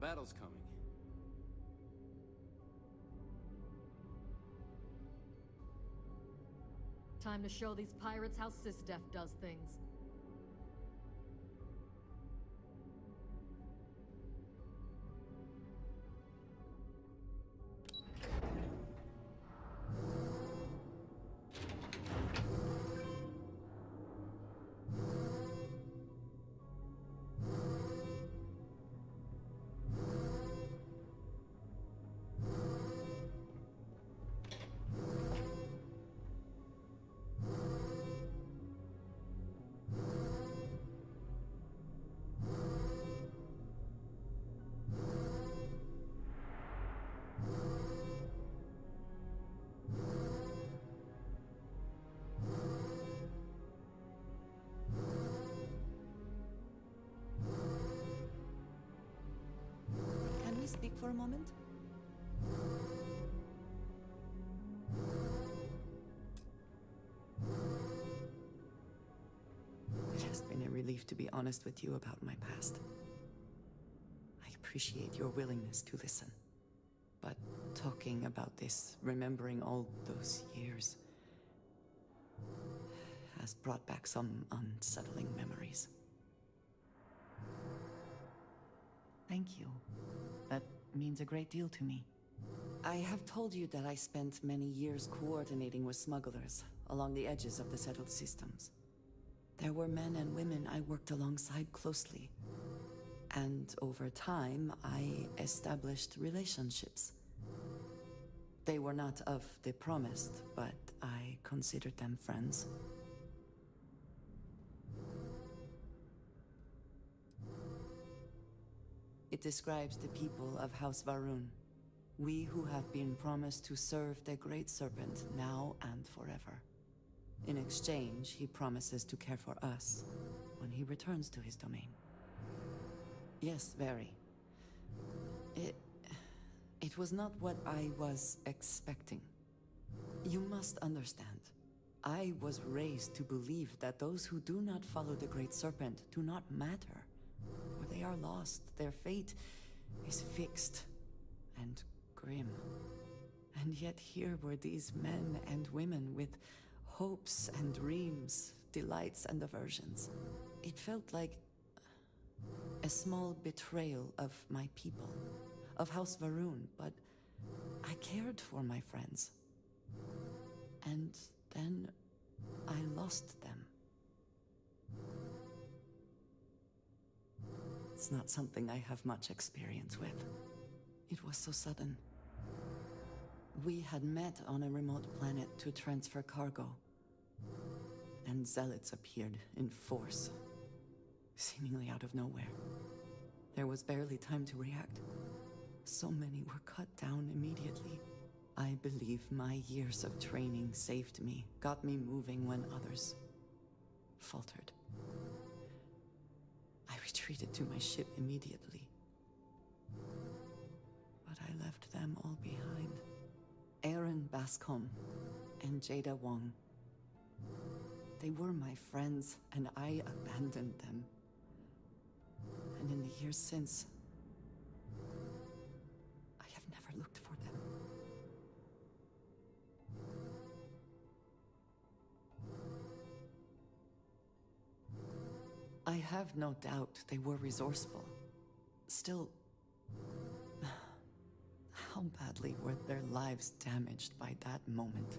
battle's coming. Time to show these pirates how SysDef does things. Can we speak for a moment? It has been a relief to be honest with you about my past. I appreciate your willingness to listen. But talking about this, remembering all those years, has brought back some unsettling memories. Thank you. That means a great deal to me. I have told you that I spent many years coordinating with smugglers along the edges of the settled systems. There were men and women I worked alongside closely. And over time, I established relationships. They were not of the promised, but I considered them friends. It describes the people of House Varun. We who have been promised to serve the Great Serpent now and forever. In exchange, he promises to care for us when he returns to his domain. Yes, very. It was not what I was expecting. You must understand. I was raised to believe that those who do not follow the Great Serpent do not matter. For they are lost. Their fate is fixed and grim. And yet here were these men and women with hopes and dreams, delights and aversions. It felt like a small betrayal of my people, of House Varun, but I cared for my friends. And then I lost them. It's not something I have much experience with. It was so sudden. We had met on a remote planet to transfer cargo. And zealots appeared in force, seemingly out of nowhere. There was barely time to react. So many were cut down immediately. I believe my years of training saved me, got me moving when others faltered. I retreated to my ship immediately. But I left them all behind. Aaron Bascom and Jada Wong. They were my friends, and I abandoned them. And in the years since, I have never looked for them. I have no doubt they were resourceful. Still, how badly were their lives damaged by that moment?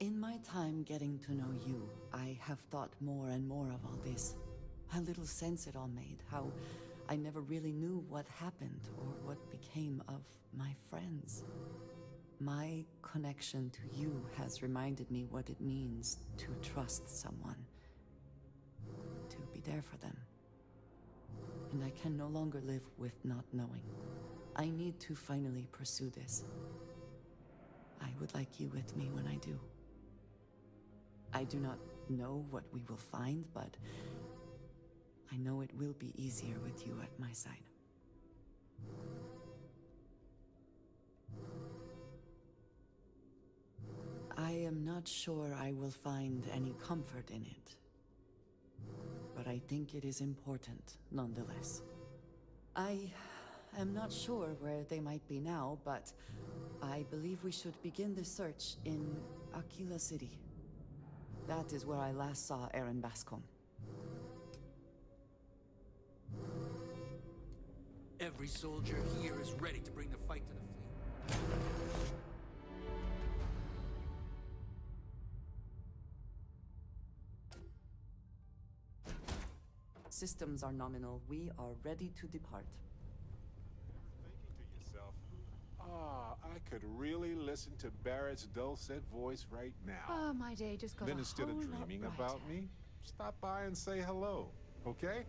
In my time getting to know you, I have thought more and more of all this. How little sense it all made, how I never really knew what happened or what became of my friends. My connection to you has reminded me what it means to trust someone, to be there for them. And I can no longer live with not knowing. I need to finally pursue this. I would like you with me when I do. I do not know what we will find, but I know it will be easier with you at my side. I am not sure I will find any comfort in it, but I think it is important nonetheless. I am not sure where they might be now, but I believe we should begin the search in Aquila City. That is where I last saw Aaron Bascom. Every soldier here is ready to bring the fight to the fleet. Systems are nominal. We are ready to depart. Thinking to yourself, I could really listen to Barrett's dulcet voice right now. Oh, my day just got Then a instead whole of lot dreaming brighter. about me, stop by and say hello, okay?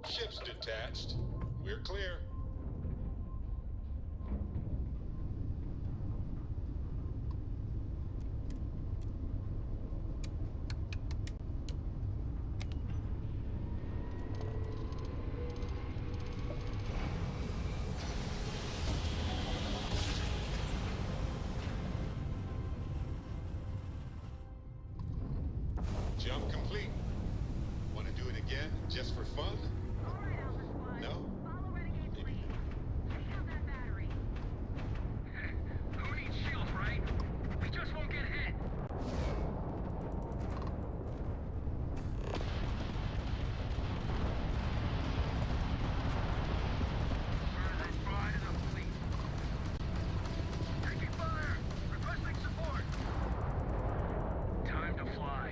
Ship's detached. We're clear. Jump complete. Want to do it again, just for fun? No? Maybe. Who needs shields, right? We just won't get hit. Further pride of the fleet. Taking fire! Requesting support! Time to fly.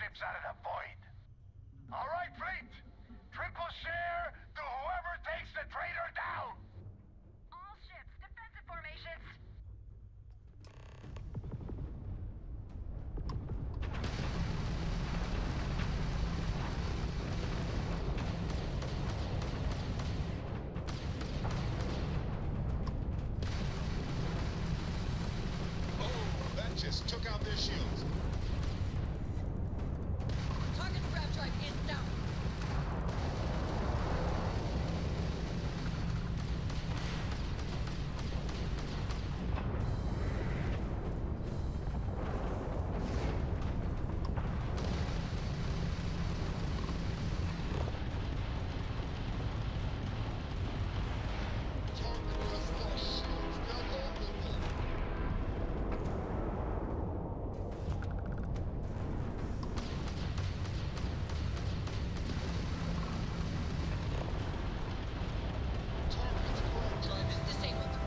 ships out of the void. All right, fleet. Triple share to whoever takes the traitor down. All ships, defensive formations. Oh, that just took out their shields. Target grab drive is down. Target has their shields below them. Target's core drive is Disabled.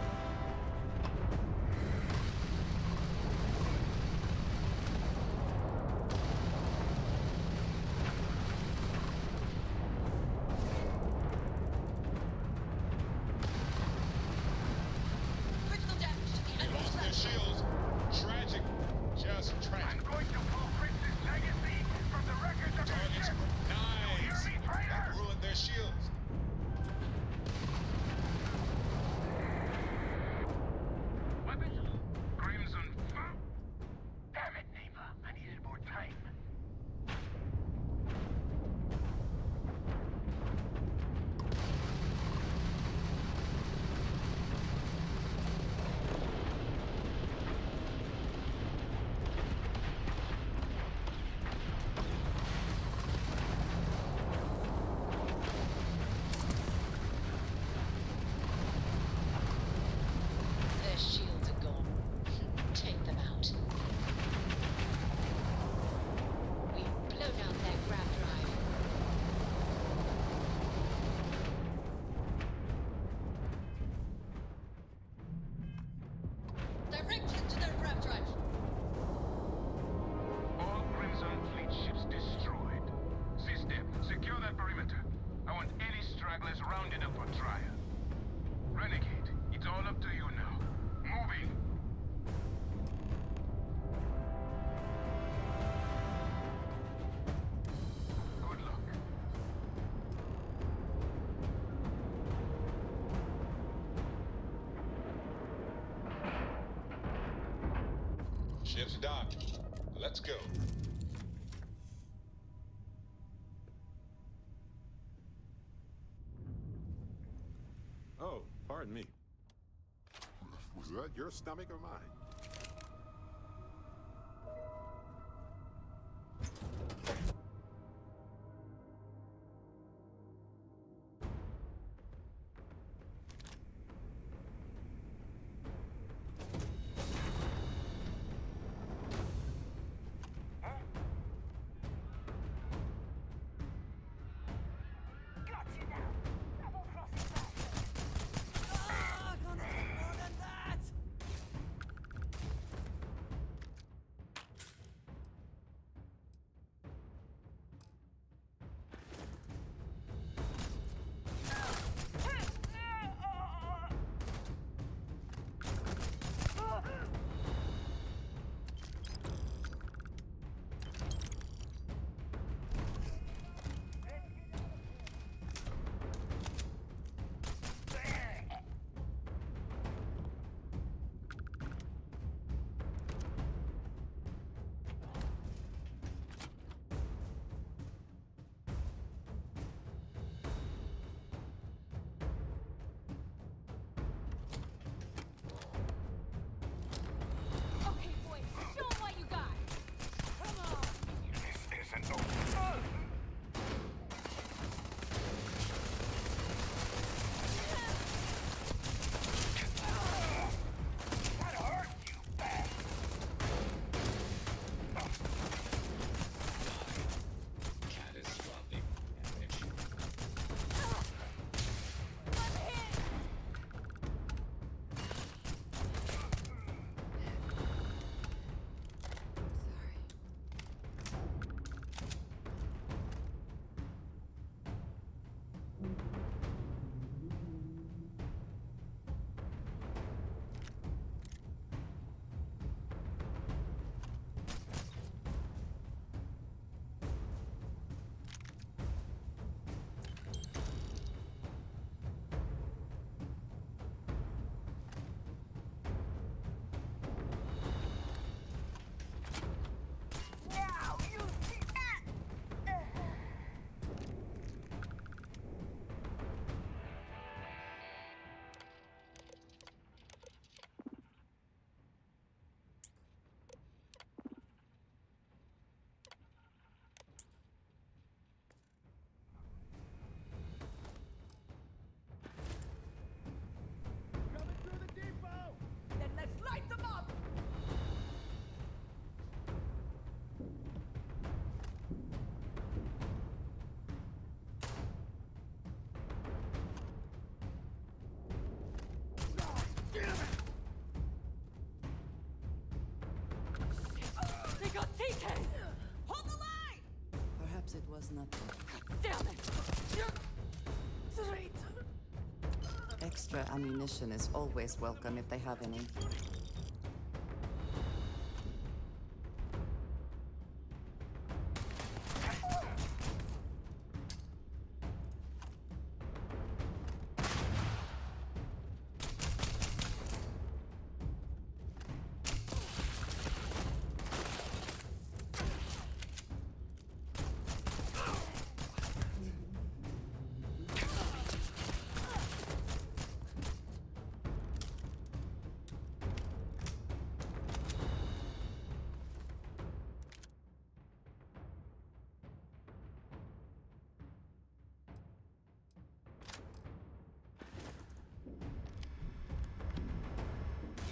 Critical damage to the They enemy's lost their grab drive. shields. Tragic. Just I'm tragic. going to pull Fritz's legacy from the wreckage of their Targets. ship. Nice. You hear me, traitor? That ruined their shields. Weapons? Crimson. Damn it, Neva. I needed more time. Their shields are gone. Take them out. We've blown out their grab drive. Direct hit to their grab drive. All Crimson Fleet ships destroyed. System, secure that perimeter. I want any stragglers rounded up for trial. Renegade, it's all up to you now. Moving. Good luck. Ship's docked. Let's go. Oh, pardon me. Was that your stomach or mine? Got you now. Double crossing back. Ah, gonna take more than that! There's nothing. Damn it! Traitor! Extra ammunition is always welcome if they have any.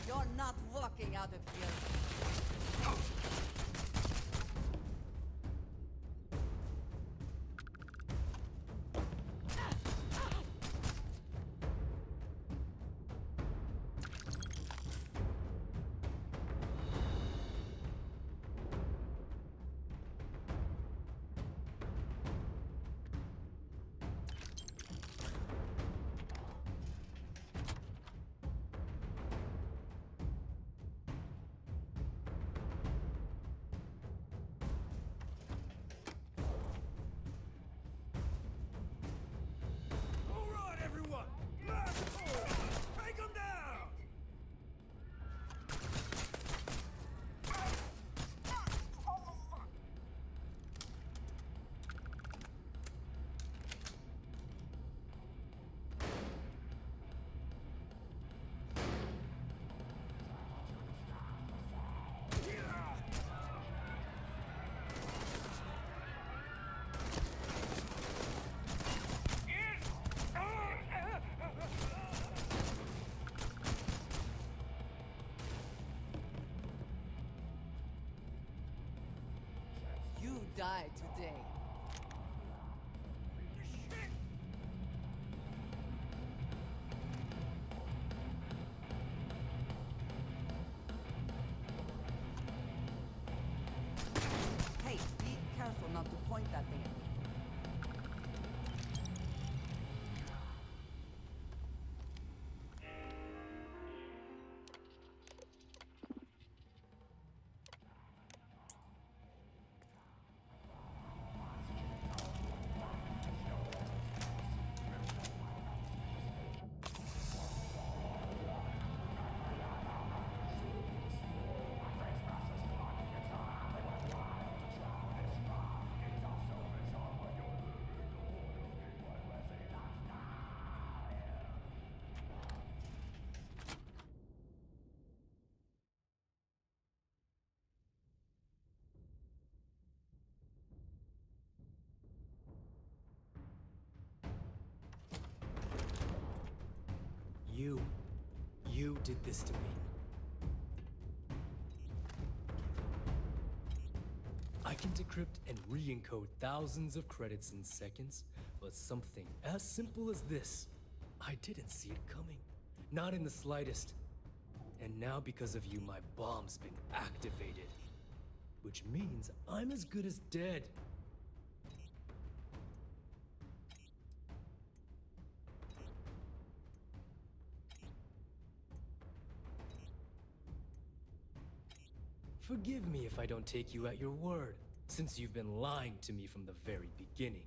You're not walking out of here. All right, everyone! Last call! Take them down! You die today. Hey, be careful not to point that thing at me. You did this to me. I can decrypt and re-encode thousands of credits in seconds, but something as simple as this, I didn't see it coming. Not in the slightest. And now because of you, my bomb's been activated. Which means I'm as good as dead. Forgive me if I don't take you at your word, since you've been lying to me from the very beginning.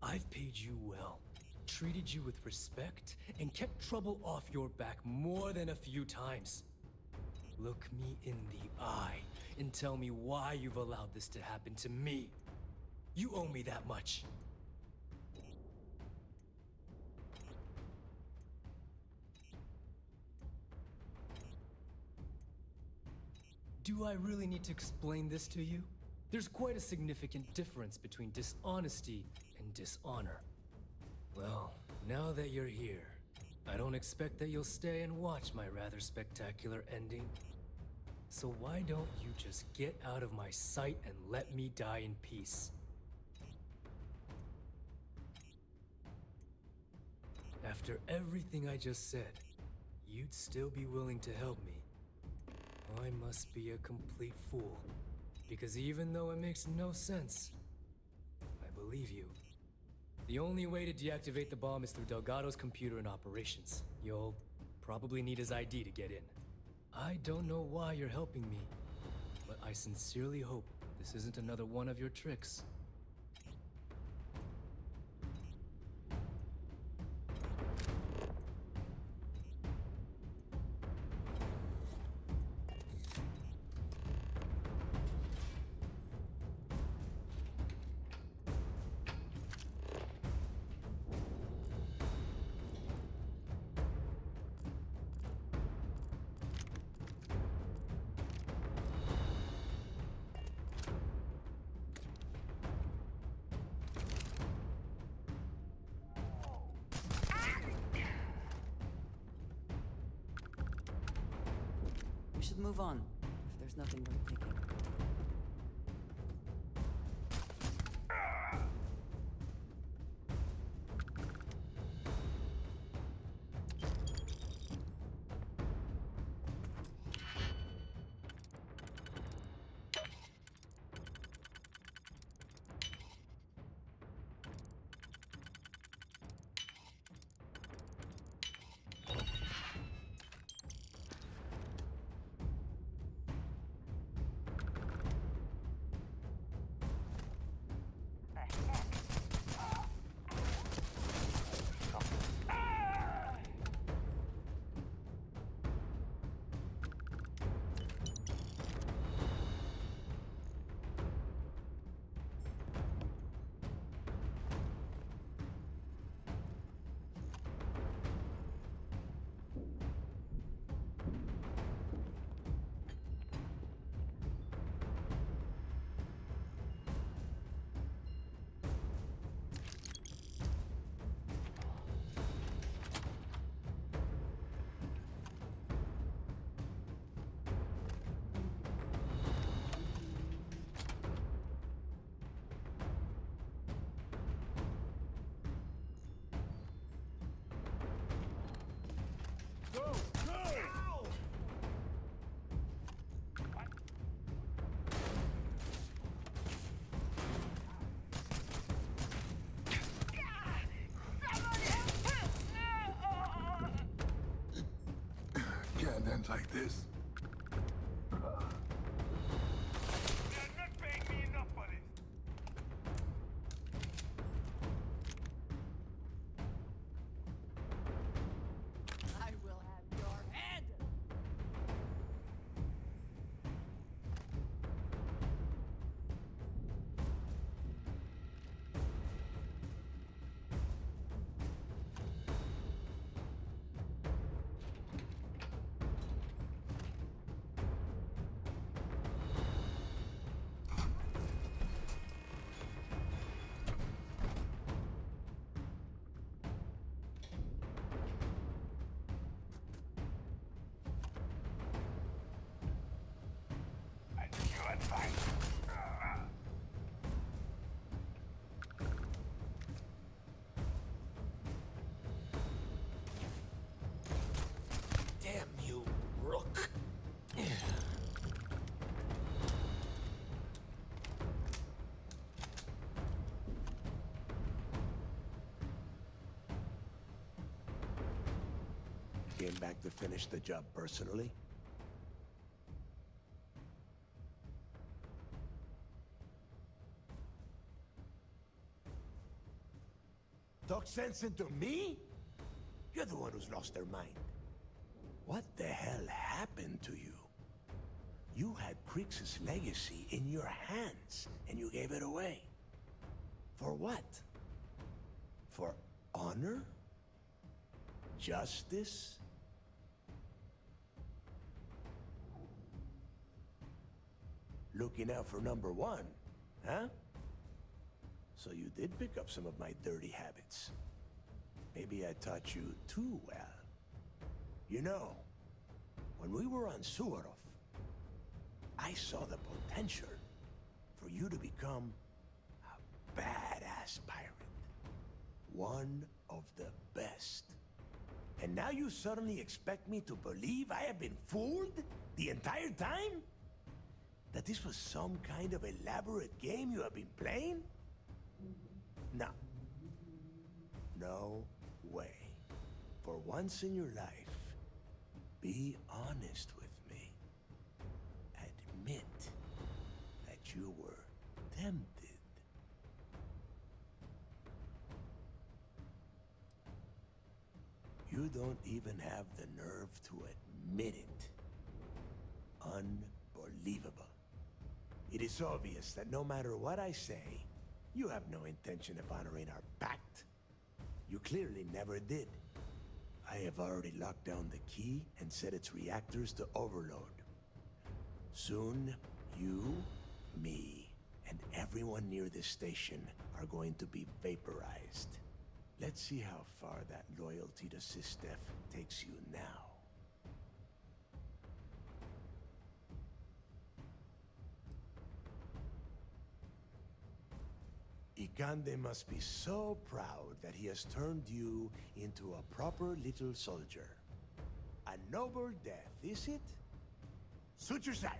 I've paid you well, treated you with respect, and kept trouble off your back more than a few times. Look me in the eye and tell me why you've allowed this to happen to me. You owe me that much. Do I really need to explain this to you? There's quite a significant difference between dishonesty and dishonor. Well, now that you're here, I don't expect that you'll stay and watch my rather spectacular ending. So why don't you just get out of my sight and let me die in peace? After everything I just said, you'd still be willing to help me. I must be a complete fool, because even though it makes no sense, I believe you. The only way to deactivate the bomb is through Delgado's computer and operations. You'll probably need his ID to get in. I don't know why you're helping me, but I sincerely hope this isn't another one of your tricks. We should move on, if there's nothing worth taking. Can't end like this. They're not paying me enough for this. I will have your head! I knew you had fight. Damn you, Rook. Came back to finish the job personally? Talk sense into me? You're the one who's lost their mind. What the hell happened to you? You had Crix's legacy in your hands, and you gave it away. For what? For honor? Justice? Looking out for number one, huh? So you did pick up some of my dirty habits. Maybe I taught you too well. You know, when we were on Suarov, I saw the potential for you to become a badass pirate. One of the best. And now you suddenly expect me to believe I have been fooled the entire time? That this was some kind of elaborate game you have been playing? No way. For once in your life, be honest with me. Admit that you were tempted. You don't even have the nerve to admit it. Unbelievable. It is obvious that no matter what I say, you have no intention of honoring our pact. You clearly never did. I have already locked down the key and set its reactors to overload. Soon, you, me, and everyone near this station are going to be vaporized. Let's see how far that loyalty to SysDef takes you now. Ikande must be so proud that he has turned you into a proper little soldier. A noble death, is it? Suit yourself!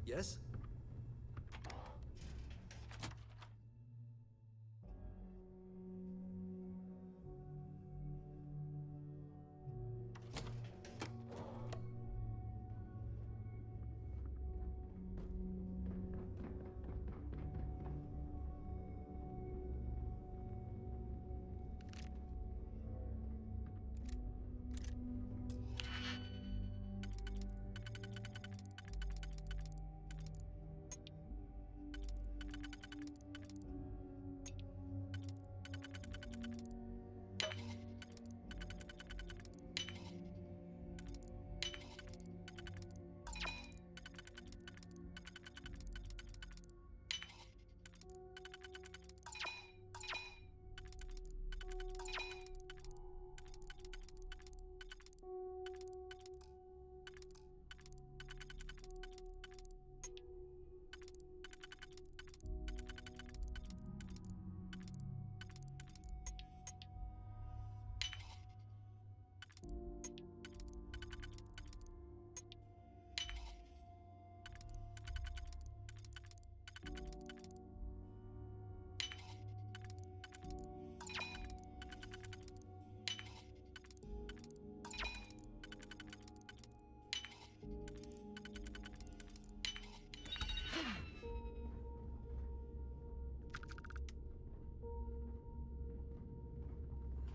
Yes?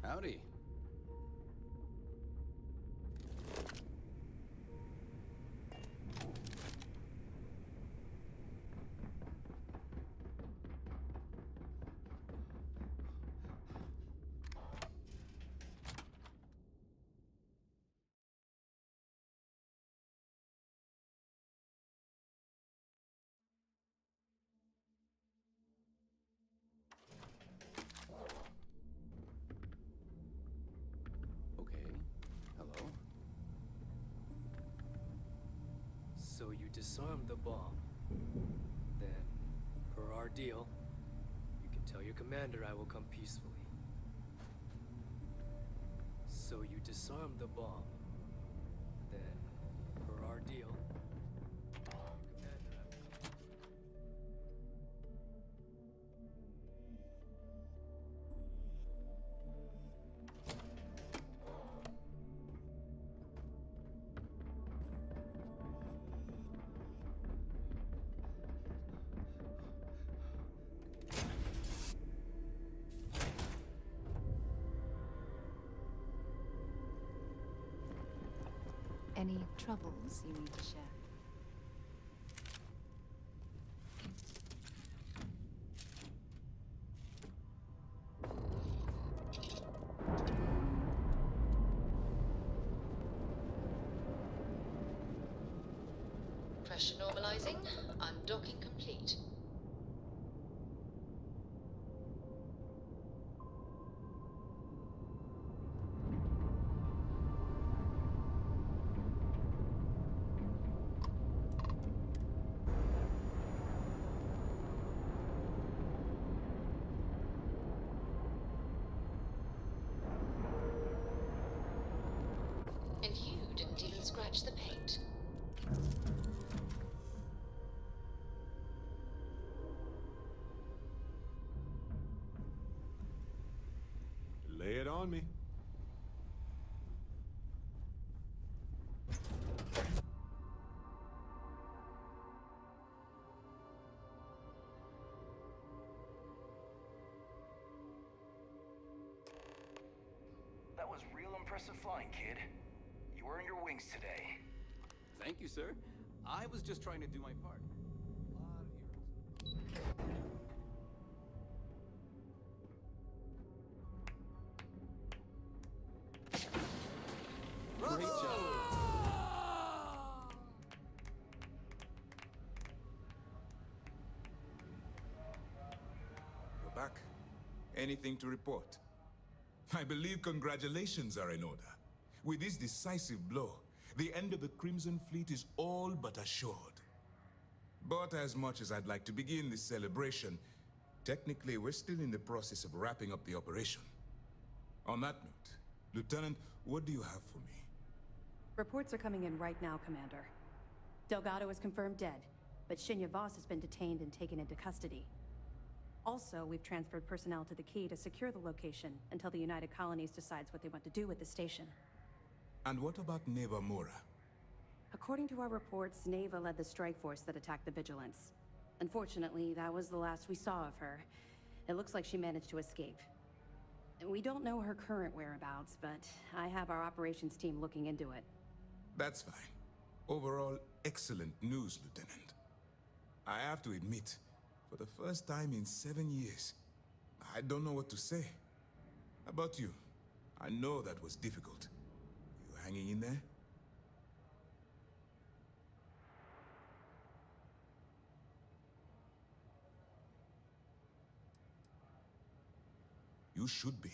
Howdy. Hello? So you disarmed the bomb. Then, per our deal, you can tell your commander I will come peacefully. So you disarmed the bomb. Then, per our deal, your commander I will come peacefully. Any troubles you need to share? Pressure normalizing. Undocking complete. And you didn't even scratch the paint. Lay it on me. That was real impressive flying, kid. You earned your wings today. Thank you, sir. I was just trying to do my part. Great job. You're back. Anything to report? I believe congratulations are in order. With this decisive blow, the end of the Crimson Fleet is all but assured. But as much as I'd like to begin this celebration, technically we're still in the process of wrapping up the operation. On that note, Lieutenant, what do you have for me? Reports are coming in right now, Commander. Delgado is confirmed dead. but Shinya Voss has been detained and taken into custody. Also, we've transferred personnel to the Key to secure the location until the United Colonies decides what they want to do with the station. And what about Neva Mora? According to our reports, Neva led the strike force that attacked the Vigilance. Unfortunately, that was the last we saw of her. It looks like she managed to escape. We don't know her current whereabouts, but I have our operations team looking into it. That's fine. Overall, excellent news, Lieutenant. I have to admit, for the first time in 7 years, I don't know what to say. How about you? I know that was difficult. You hanging in there? You should be.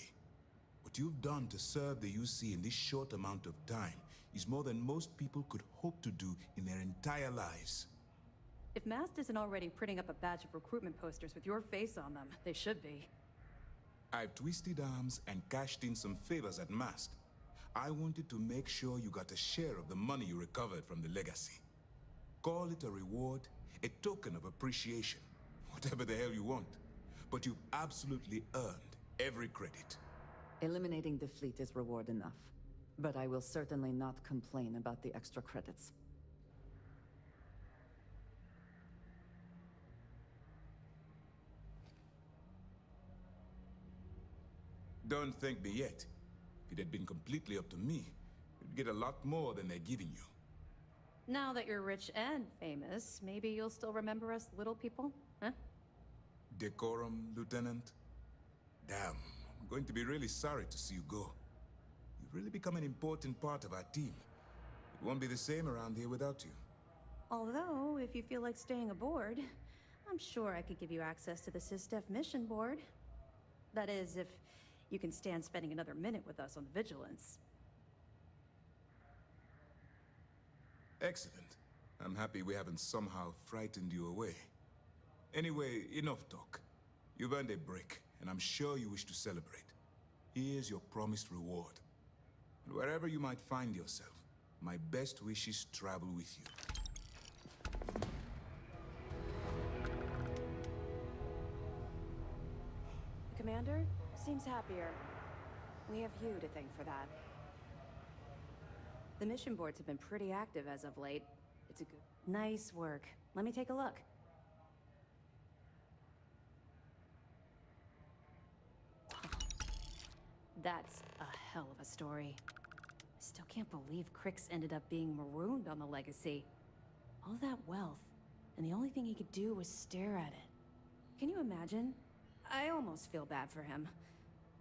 What you've done to serve the UC in this short amount of time is more than most people could hope to do in their entire lives. If Mast isn't already printing up a batch of recruitment posters with your face on them, they should be. I've twisted arms and cashed in some favors at Mast. I wanted to make sure you got a share of the money you recovered from the legacy. Call it a reward, a token of appreciation, whatever the hell you want. But you've absolutely earned every credit. Eliminating the fleet is reward enough. But I will certainly not complain about the extra credits. Don't thank me yet. If it had been completely up to me, you'd get a lot more than they're giving you. Now that you're rich and famous, maybe you'll still remember us little people, huh? Decorum, Lieutenant? Damn, I'm going to be really sorry to see you go. You've really become an important part of our team. It won't be the same around here without you. Although, if you feel like staying aboard, I'm sure I could give you access to the SysDef mission board. That is, if you can stand spending another minute with us on the Vigilance. Excellent. I'm happy we haven't somehow frightened you away. Anyway, enough talk. You've earned a break, and I'm sure you wish to celebrate. Here's your promised reward. And wherever you might find yourself, my best wishes travel with you. The Commander seems happier. We have you to thank for that. The mission boards have been pretty active as of late. It's a good... Nice work. Let me take a look. That's a hell of a story. I still can't believe Crix ended up being marooned on the Legacy. All that wealth, and the only thing he could do was stare at it. Can you imagine? I almost feel bad for him.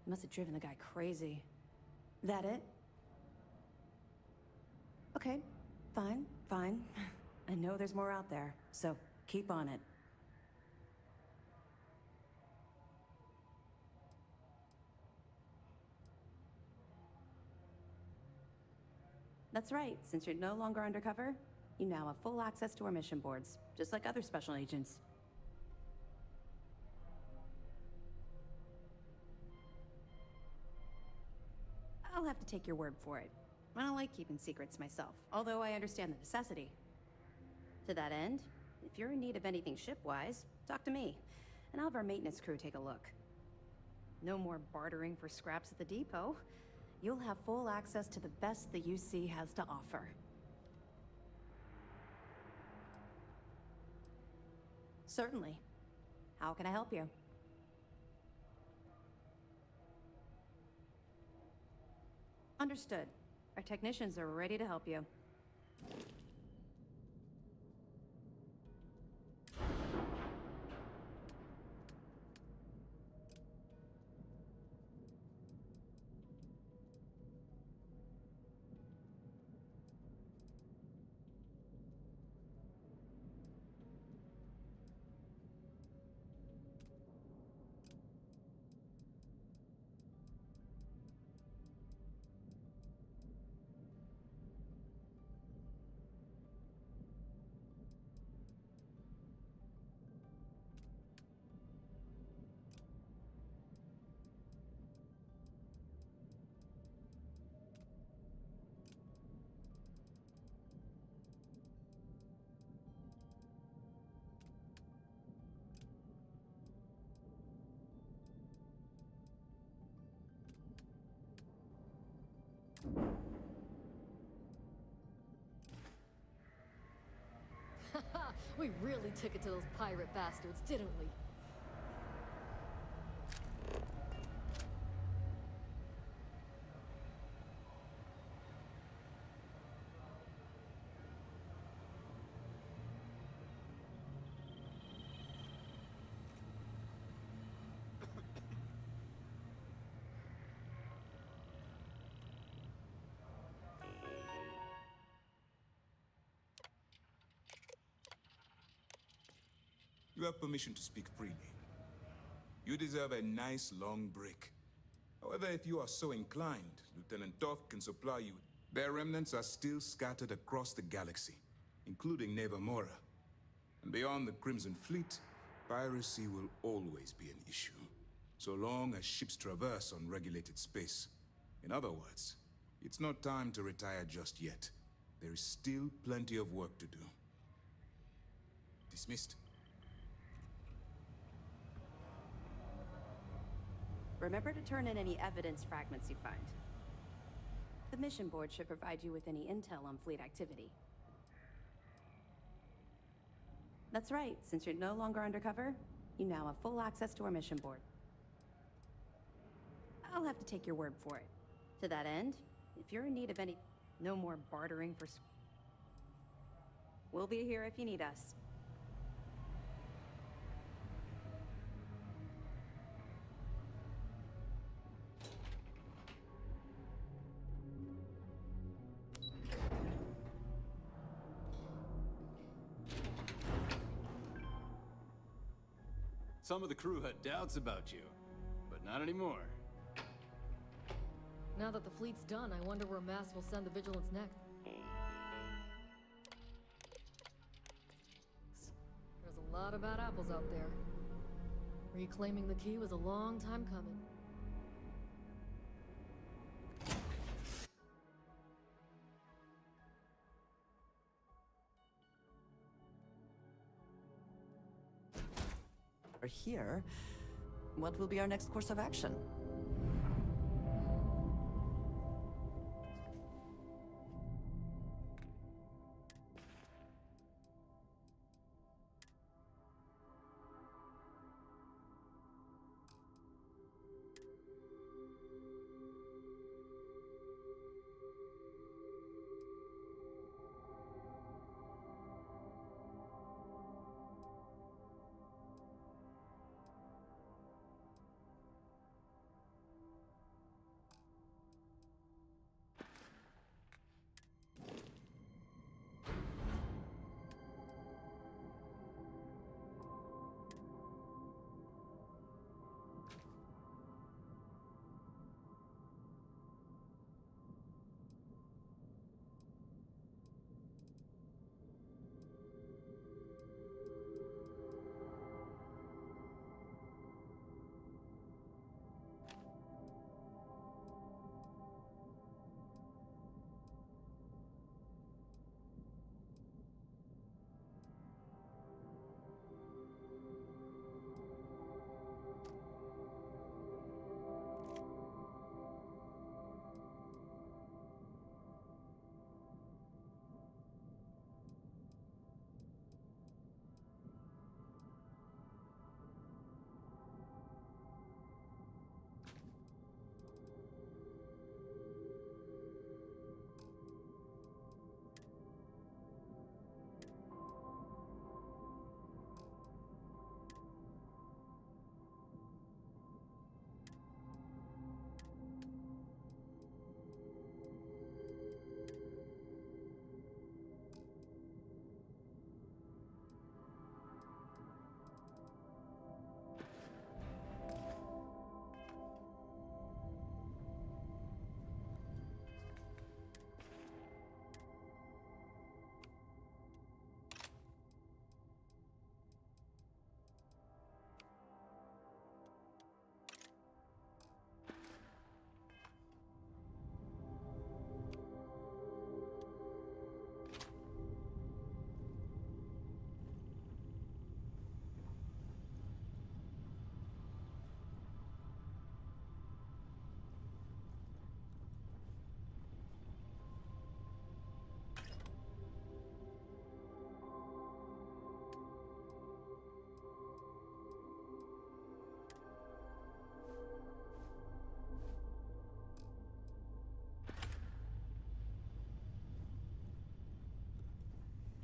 It must have driven the guy crazy. That it? Okay, fine, fine. I know there's more out there, so keep on it. That's right. Since you're no longer undercover, you now have full access to our mission boards, just like other special agents. I'll have to take your word for it. I don't like keeping secrets myself, although I understand the necessity. To that end, if you're in need of anything ship-wise, talk to me, and I'll have our maintenance crew take a look. No more bartering for scraps at the depot. You'll have full access to the best the UC has to offer. Certainly. How can I help you? Understood. Our technicians are ready to help you. We really took it to those pirate bastards, didn't we? You have permission to speak freely. You deserve a nice long break. However, if you are so inclined, Lieutenant Toth can supply you. Their remnants are still scattered across the galaxy, including Nevermora. And beyond the Crimson Fleet, piracy will always be an issue, so long as ships traverse unregulated space. In other words, it's not time to retire just yet. There is still plenty of work to do. Dismissed. Remember to turn in any evidence fragments you find. The mission board should provide you with any intel on fleet activity. That's right, since you're no longer undercover, you now have full access to our mission board. I'll have to take your word for it. To that end, if you're in need of any... No more bartering for... We'll be here if you need us. Some of the crew had doubts about you, but not anymore. Now that the fleet's done, I wonder where Mass will send the Vigilance next. There's a lot of bad apples out there. Reclaiming the key was a long time coming. We're here. What will be our next course of action?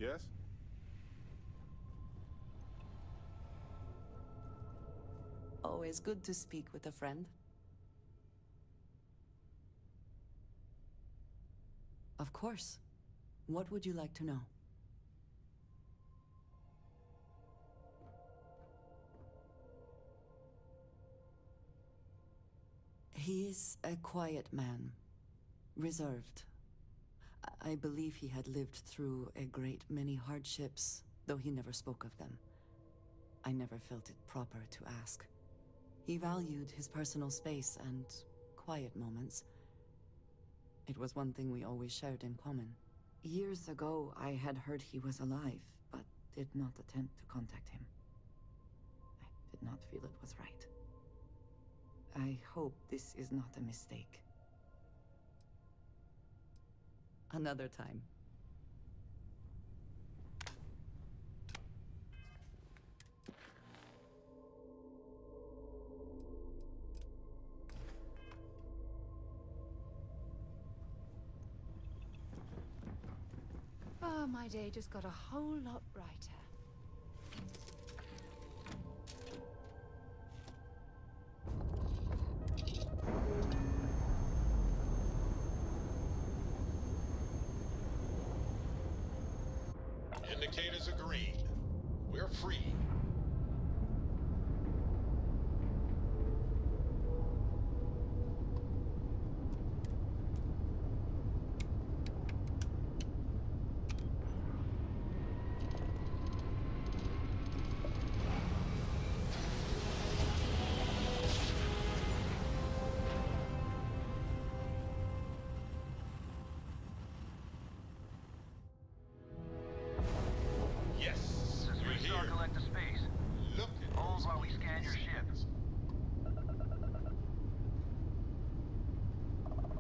Yes? Always good to speak with a friend. Of course. What would you like to know? He is a quiet man. Reserved. I believe he had lived through a great many hardships, though he never spoke of them. I never felt it proper to ask. He valued his personal space and quiet moments. It was one thing we always shared in common. Years ago, I had heard he was alive, but did not attempt to contact him. I did not feel it was right. I hope this is not a mistake. Another time. Oh, my day just got a whole lot brighter. Indicators are green. We're free. Yes, you're here. Collect the space. Look at Hold those while we scan your ship.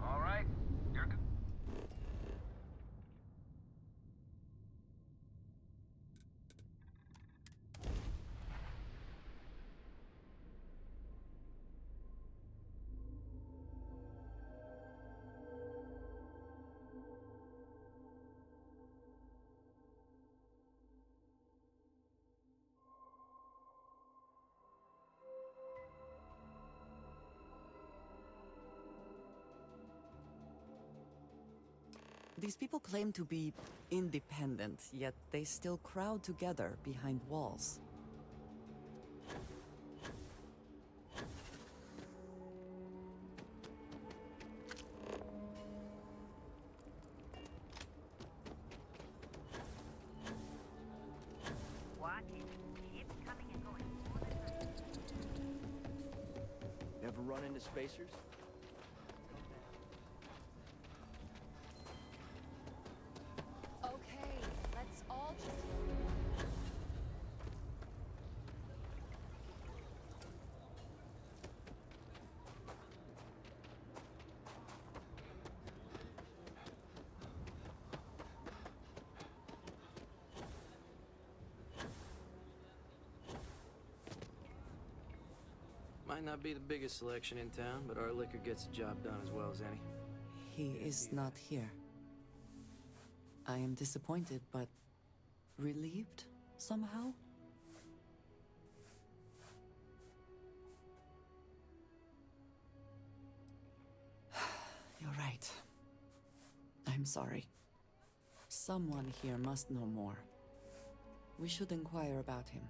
All right, you're good. These people claim to be independent, yet they still crowd together behind walls. Watch it. Ships coming and going. Ever run into spacers? Okay, let's all just... Might not be the biggest selection in town, but our liquor gets the job done as well as any. He is not here. I am disappointed, but relieved somehow? You're right. I'm sorry. Someone here must know more. We should inquire about him.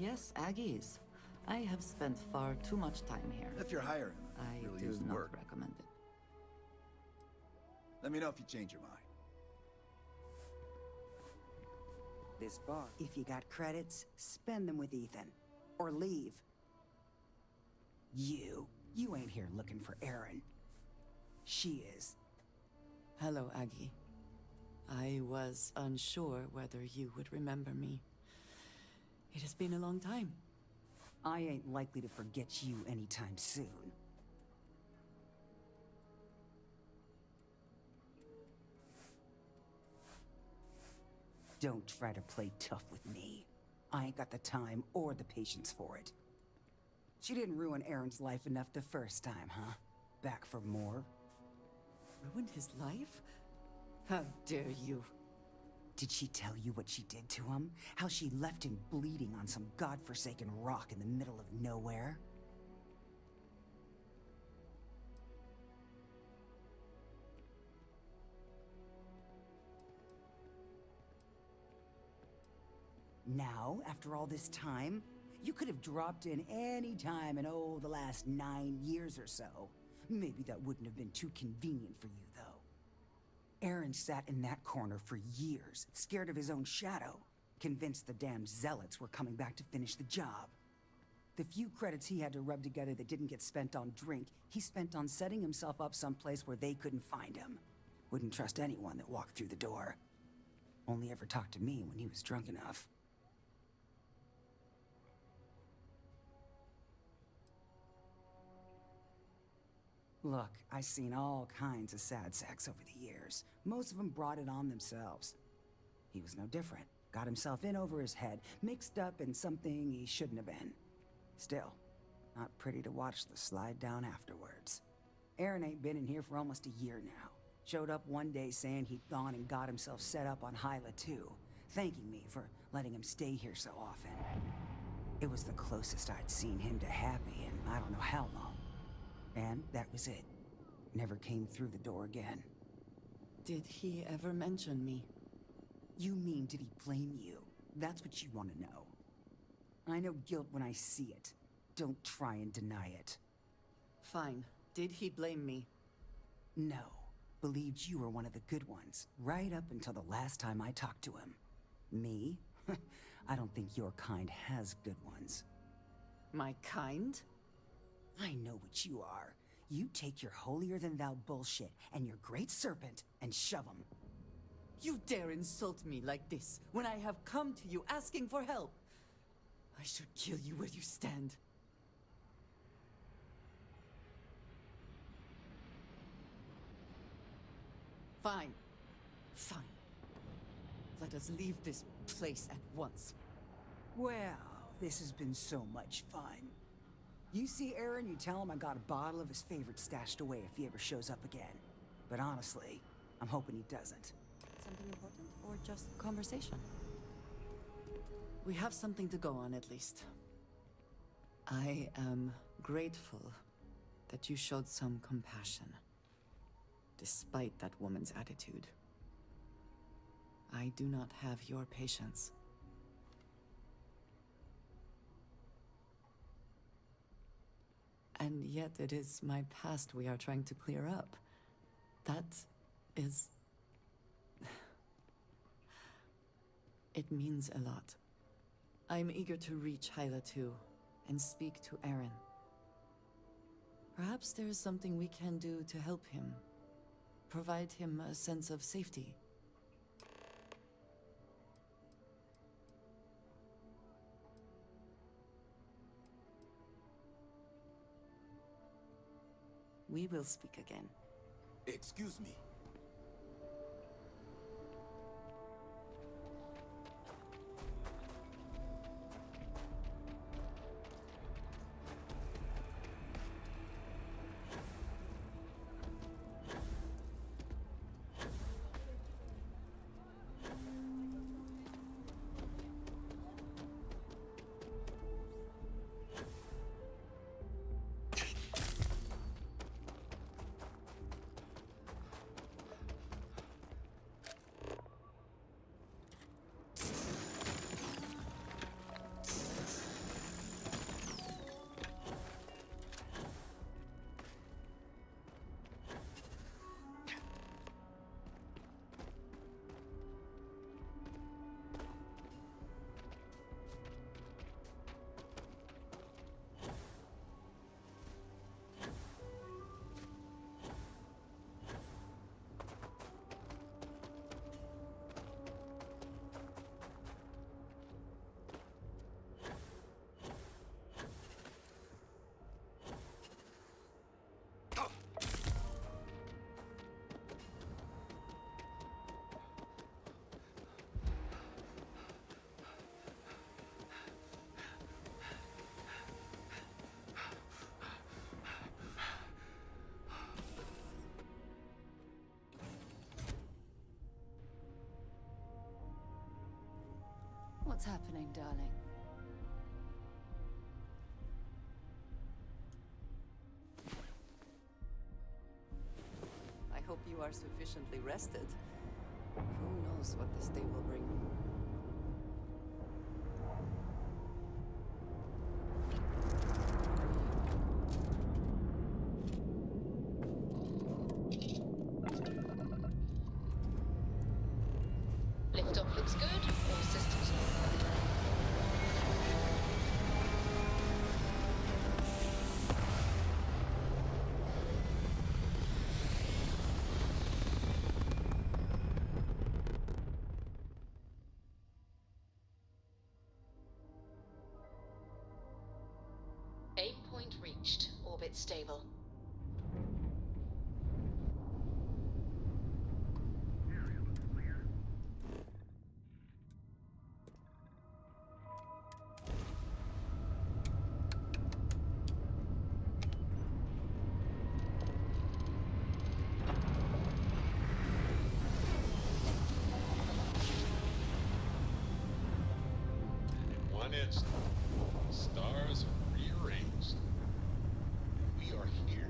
Yes, Aggies. I have spent far too much time here. If you're hiring, I really do use the not word. recommend it. Let me know if you change your mind. This bar. If you got credits, spend them with Ethan. Or leave. You ain't here looking for Erin. She is. Hello, Aggie. I was unsure whether you would remember me. It has been a long time. I ain't likely to forget you anytime soon. Don't try to play tough with me. I ain't got the time or the patience for it. She didn't ruin Aaron's life enough the first time, huh? Back for more? Ruined his life? How dare you? Did she tell you what she did to him? How she left him bleeding on some godforsaken rock in the middle of nowhere? Now, after all this time, you could have dropped in any time in, the last 9 years or so. Maybe that wouldn't have been too convenient for you, though. Aaron sat in that corner for years, scared of his own shadow, convinced the damn zealots were coming back to finish the job. The few credits he had to rub together that didn't get spent on drink, he spent on setting himself up someplace where they couldn't find him. Wouldn't trust anyone that walked through the door. Only ever talked to me when he was drunk enough. Look, I've seen all kinds of sad sacks over the years. Most of them brought it on themselves. He was no different. Got himself in over his head, mixed up in something he shouldn't have been. Still, not pretty to watch the slide down afterwards. Aaron ain't been in here for almost a year now. Showed up one day saying he'd gone and got himself set up on Hyla too, thanking me for letting him stay here so often. It was the closest I'd seen him to happy in I don't know how long. And that was it. Never came through the door again. Did he ever mention me? You mean, did he blame you? That's what you want to know. I know guilt when I see it. Don't try and deny it. Fine. Did he blame me? No. Believed you were one of the good ones, right up until the last time I talked to him. Me? I don't think your kind has good ones. My kind? I know what you are. You take your holier-than-thou bullshit and your great serpent and shove 'em. You dare insult me like this when I have come to you asking for help. I should kill you where you stand. Fine. Fine. Let us leave this place at once. Well, this has been so much fun. You see Aaron, you tell him I got a bottle of his favorite stashed away if he ever shows up again. But honestly, I'm hoping he doesn't. Something important or just conversation? We have something to go on at least. I am grateful that you showed some compassion, despite that woman's attitude. I do not have your patience. And yet it is my past we are trying to clear up. That is... It means a lot. I'm eager to reach Hyla too, and speak to Aaron. Perhaps there is something we can do to help him. Provide him a sense of safety. We will speak again. Excuse me. What's happening, darling? I hope you are sufficiently rested. Who knows what this day will bring? Liftoff looks good. All systems are good. Aim point reached. Orbit stable. In one instant, stars are rearranged. We are here.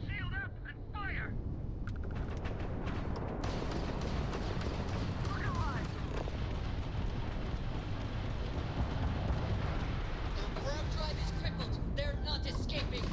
Shield up and fire! Look alive! The warp drive is crippled. They're not escaping.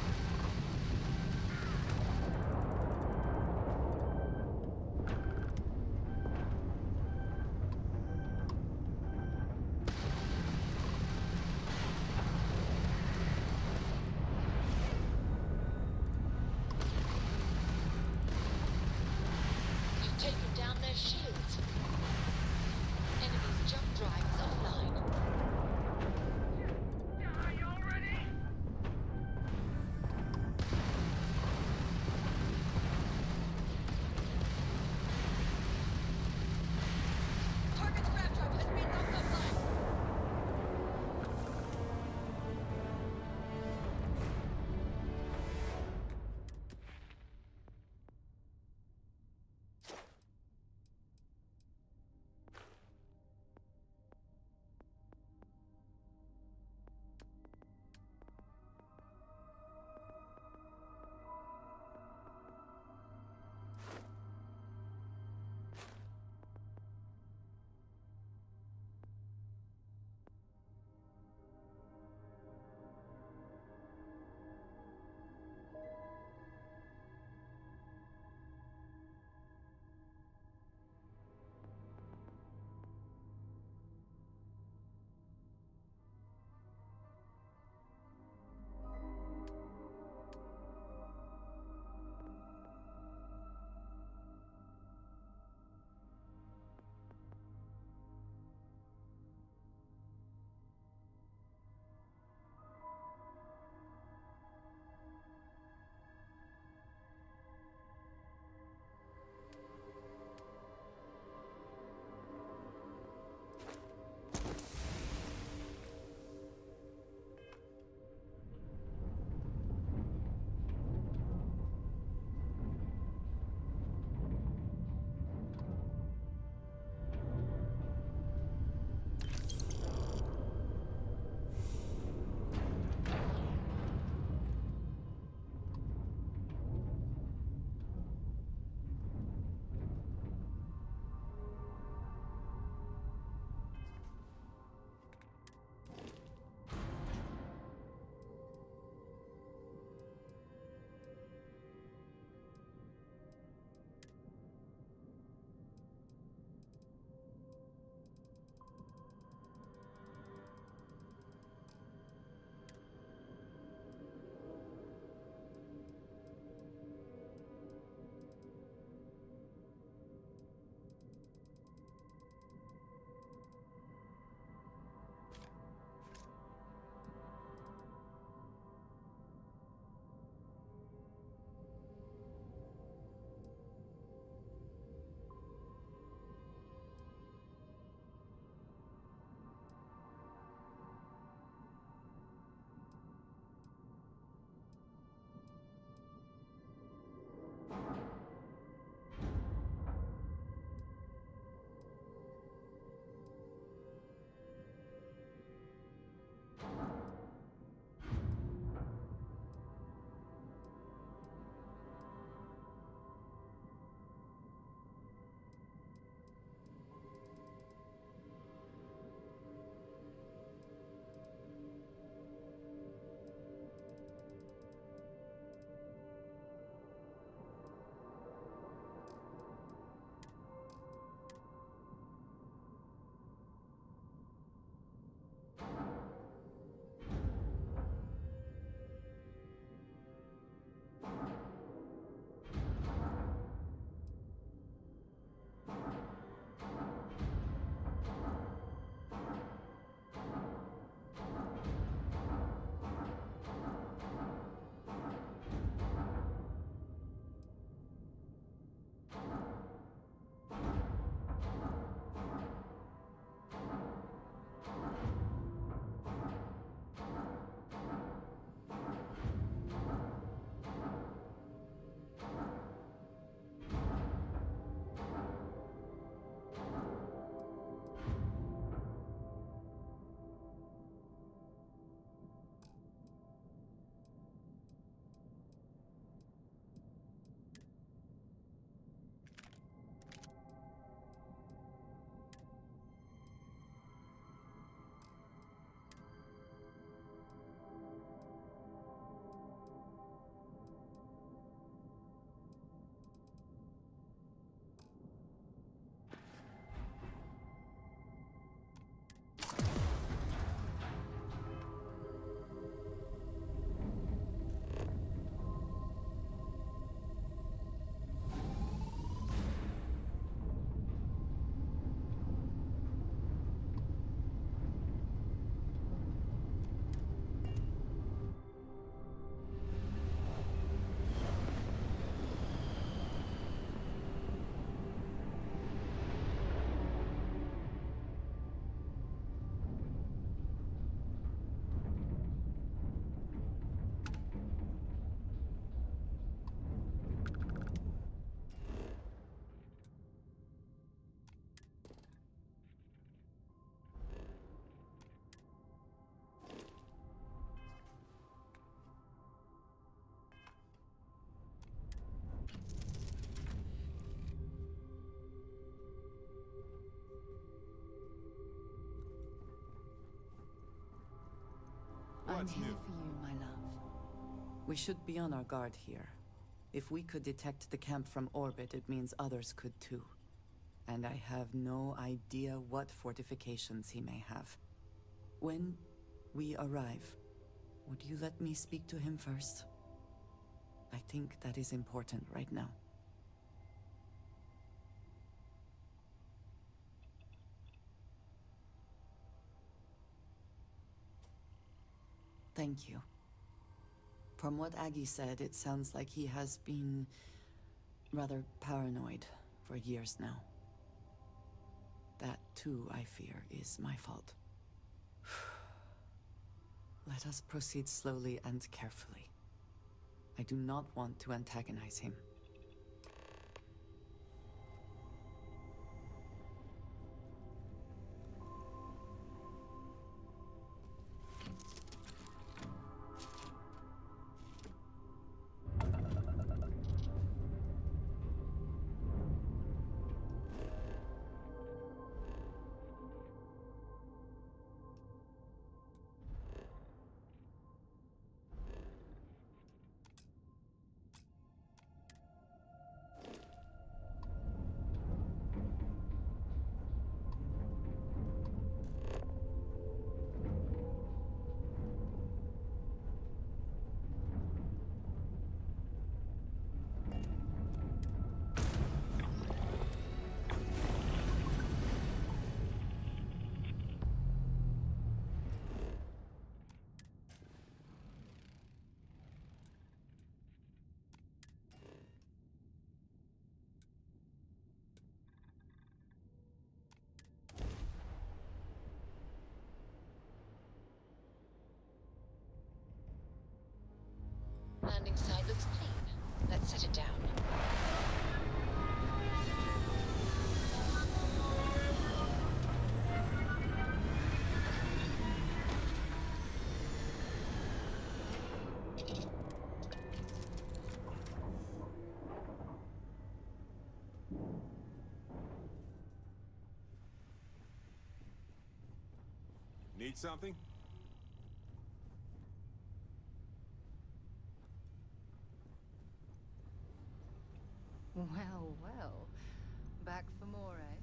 What's I'm here new? for you, my love. We should be on our guard here. If we could detect the camp from orbit, it means others could too. And I have no idea what fortifications he may have. When we arrive, would you let me speak to him first? I think that is important right now. Thank you. From what Aggie said, it sounds like he has been rather paranoid for years now. That, too, I fear, is my fault. Let us proceed slowly and carefully. I do not want to antagonize him. Landing site looks clean. Let's set it down. Need something? Well, well. Back for more, eh?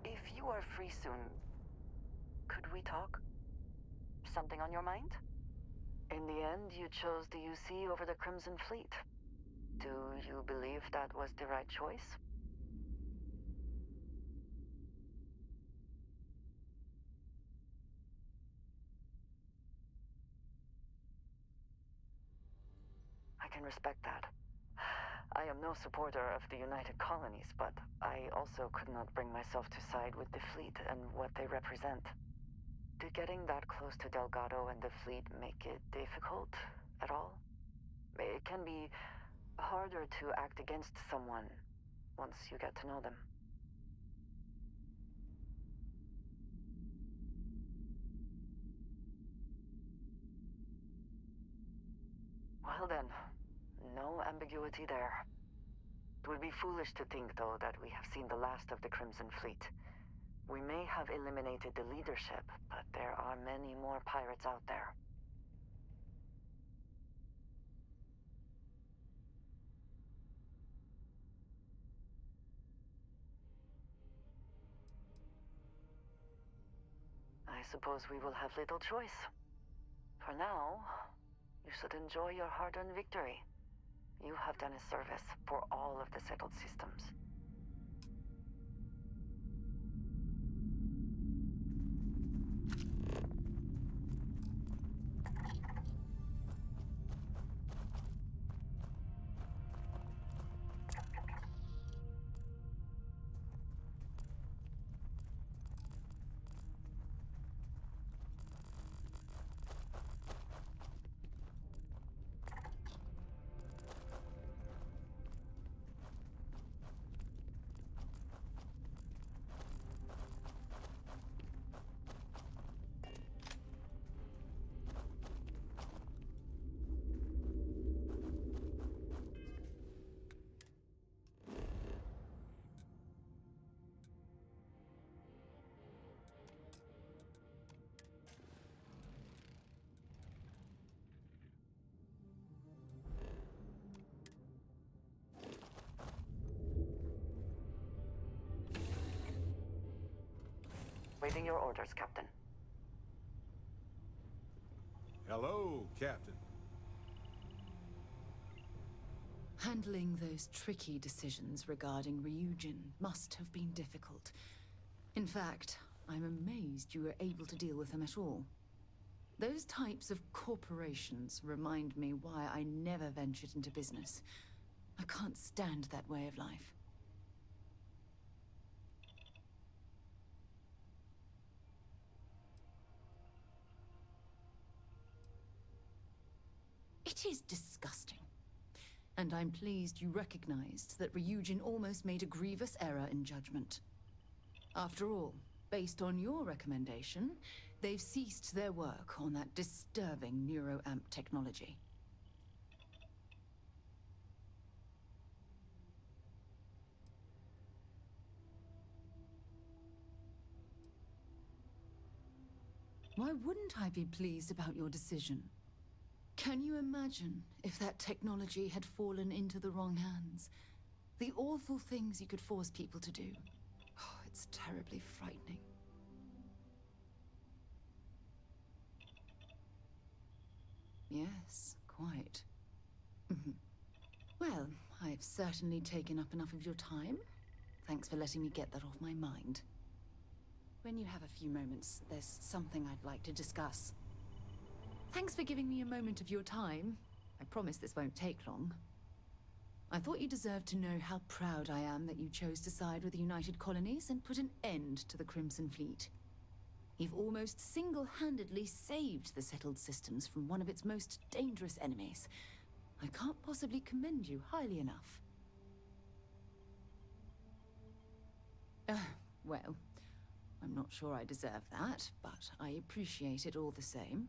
If you are free soon, could we talk? Something on your mind? In the end, you chose the UC over the Crimson Fleet. Do you believe that was the right choice? I can respect that. I am no supporter of the United Colonies, but I also could not bring myself to side with the fleet and what they represent. Did getting that close to Delgado and the fleet make it difficult at all? It can be harder to act against someone once you get to know them. Well then, no ambiguity there. It would be foolish to think, though, that we have seen the last of the Crimson Fleet. We may have eliminated the leadership, but there are many more pirates out there. I suppose we will have little choice. For now, you should enjoy your hard-earned victory. You have done a service for all of the settled systems. Awaiting your orders, Captain. Hello, Captain. Handling those tricky decisions regarding Ryujin must have been difficult. In fact, I'm amazed you were able to deal with them at all. Those types of corporations remind me why I never ventured into business. I can't stand that way of life. It is disgusting. And I'm pleased you recognized that Ryujin almost made a grievous error in judgment. After all, based on your recommendation, they've ceased their work on that disturbing neuroamp technology. Why wouldn't I be pleased about your decision? Can you imagine if that technology had fallen into the wrong hands? The awful things you could force people to do. Oh, it's terribly frightening. Yes, quite. Well, I've certainly taken up enough of your time. Thanks for letting me get that off my mind. When you have a few moments, there's something I'd like to discuss. Thanks for giving me a moment of your time. I promise this won't take long. I thought you deserved to know how proud I am that you chose to side with the United Colonies and put an end to the Crimson Fleet. You've almost single-handedly saved the settled systems from one of its most dangerous enemies. I can't possibly commend you highly enough. Well, I'm not sure I deserve that, but I appreciate it all the same.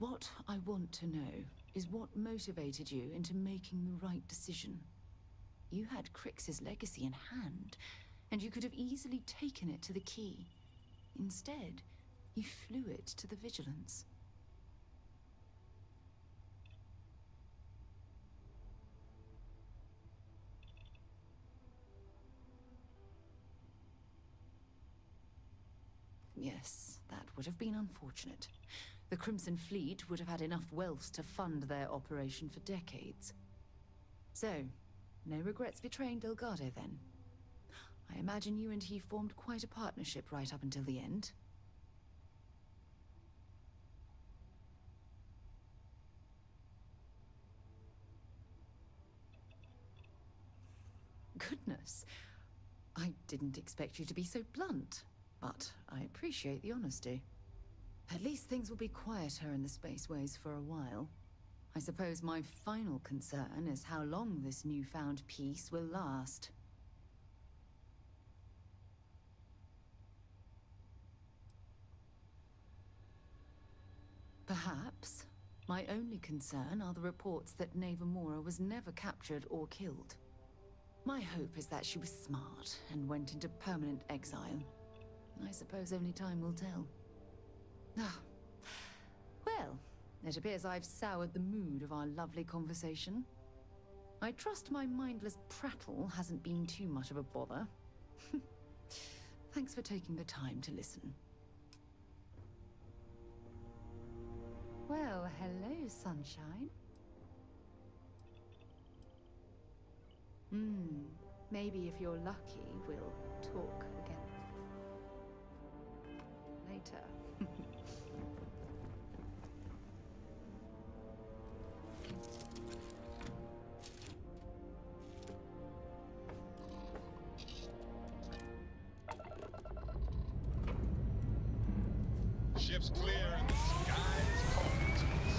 What I want to know is what motivated you into making the right decision. You had Crix's legacy in hand, and you could have easily taken it to the Key. Instead, you flew it to the Vigilance. Yes, that would have been unfortunate. The Crimson Fleet would have had enough wealth to fund their operation for decades. So, no regrets betraying Delgado, then? I imagine you and he formed quite a partnership right up until the end. Goodness. I didn't expect you to be so blunt, but I appreciate the honesty. At least things will be quieter in the spaceways for a while. I suppose my final concern is how long this newfound peace will last. Perhaps. My only concern are the reports that Navarmora was never captured or killed. My hope is that she was smart and went into permanent exile. I suppose only time will tell. Ah. Well, it appears I've soured the mood of our lovely conversation. I trust my mindless prattle hasn't been too much of a bother. Thanks for taking the time to listen. Well, hello, sunshine. Maybe if you're lucky, we'll talk again later. Ship's clear and the sky is calling to us.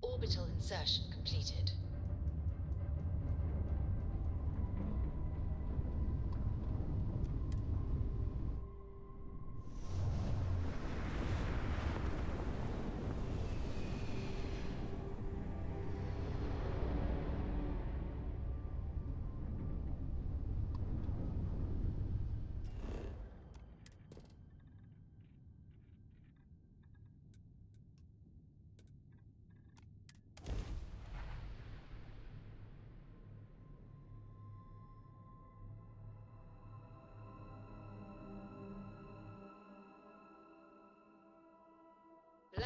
Orbital insertion completed.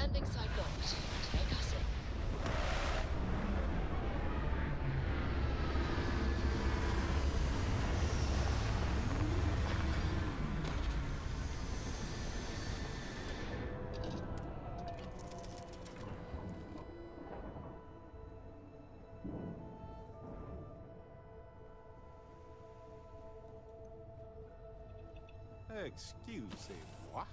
Landing site locked. Take us in. Excusez-moi.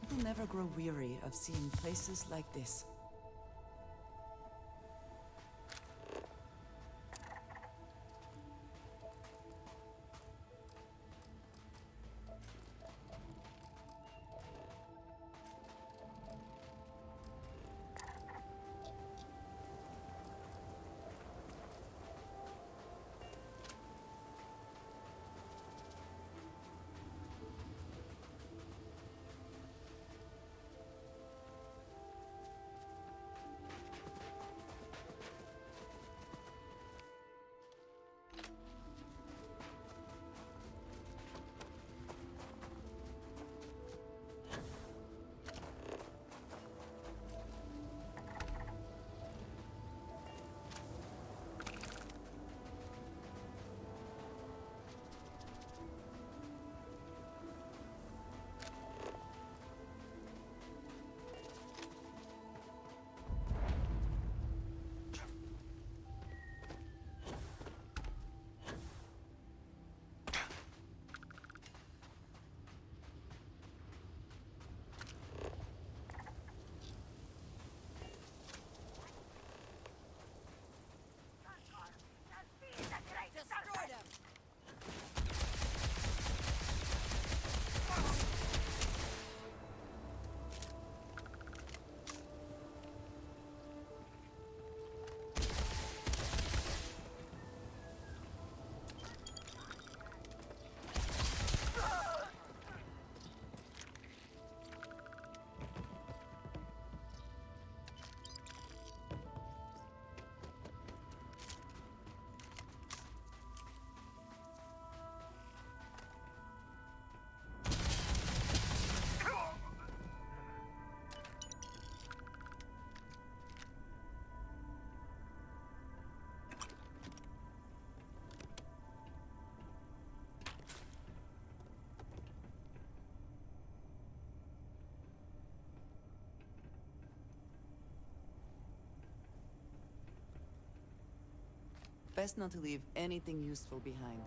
People never grow weary of seeing places like this. Best not to leave anything useful behind.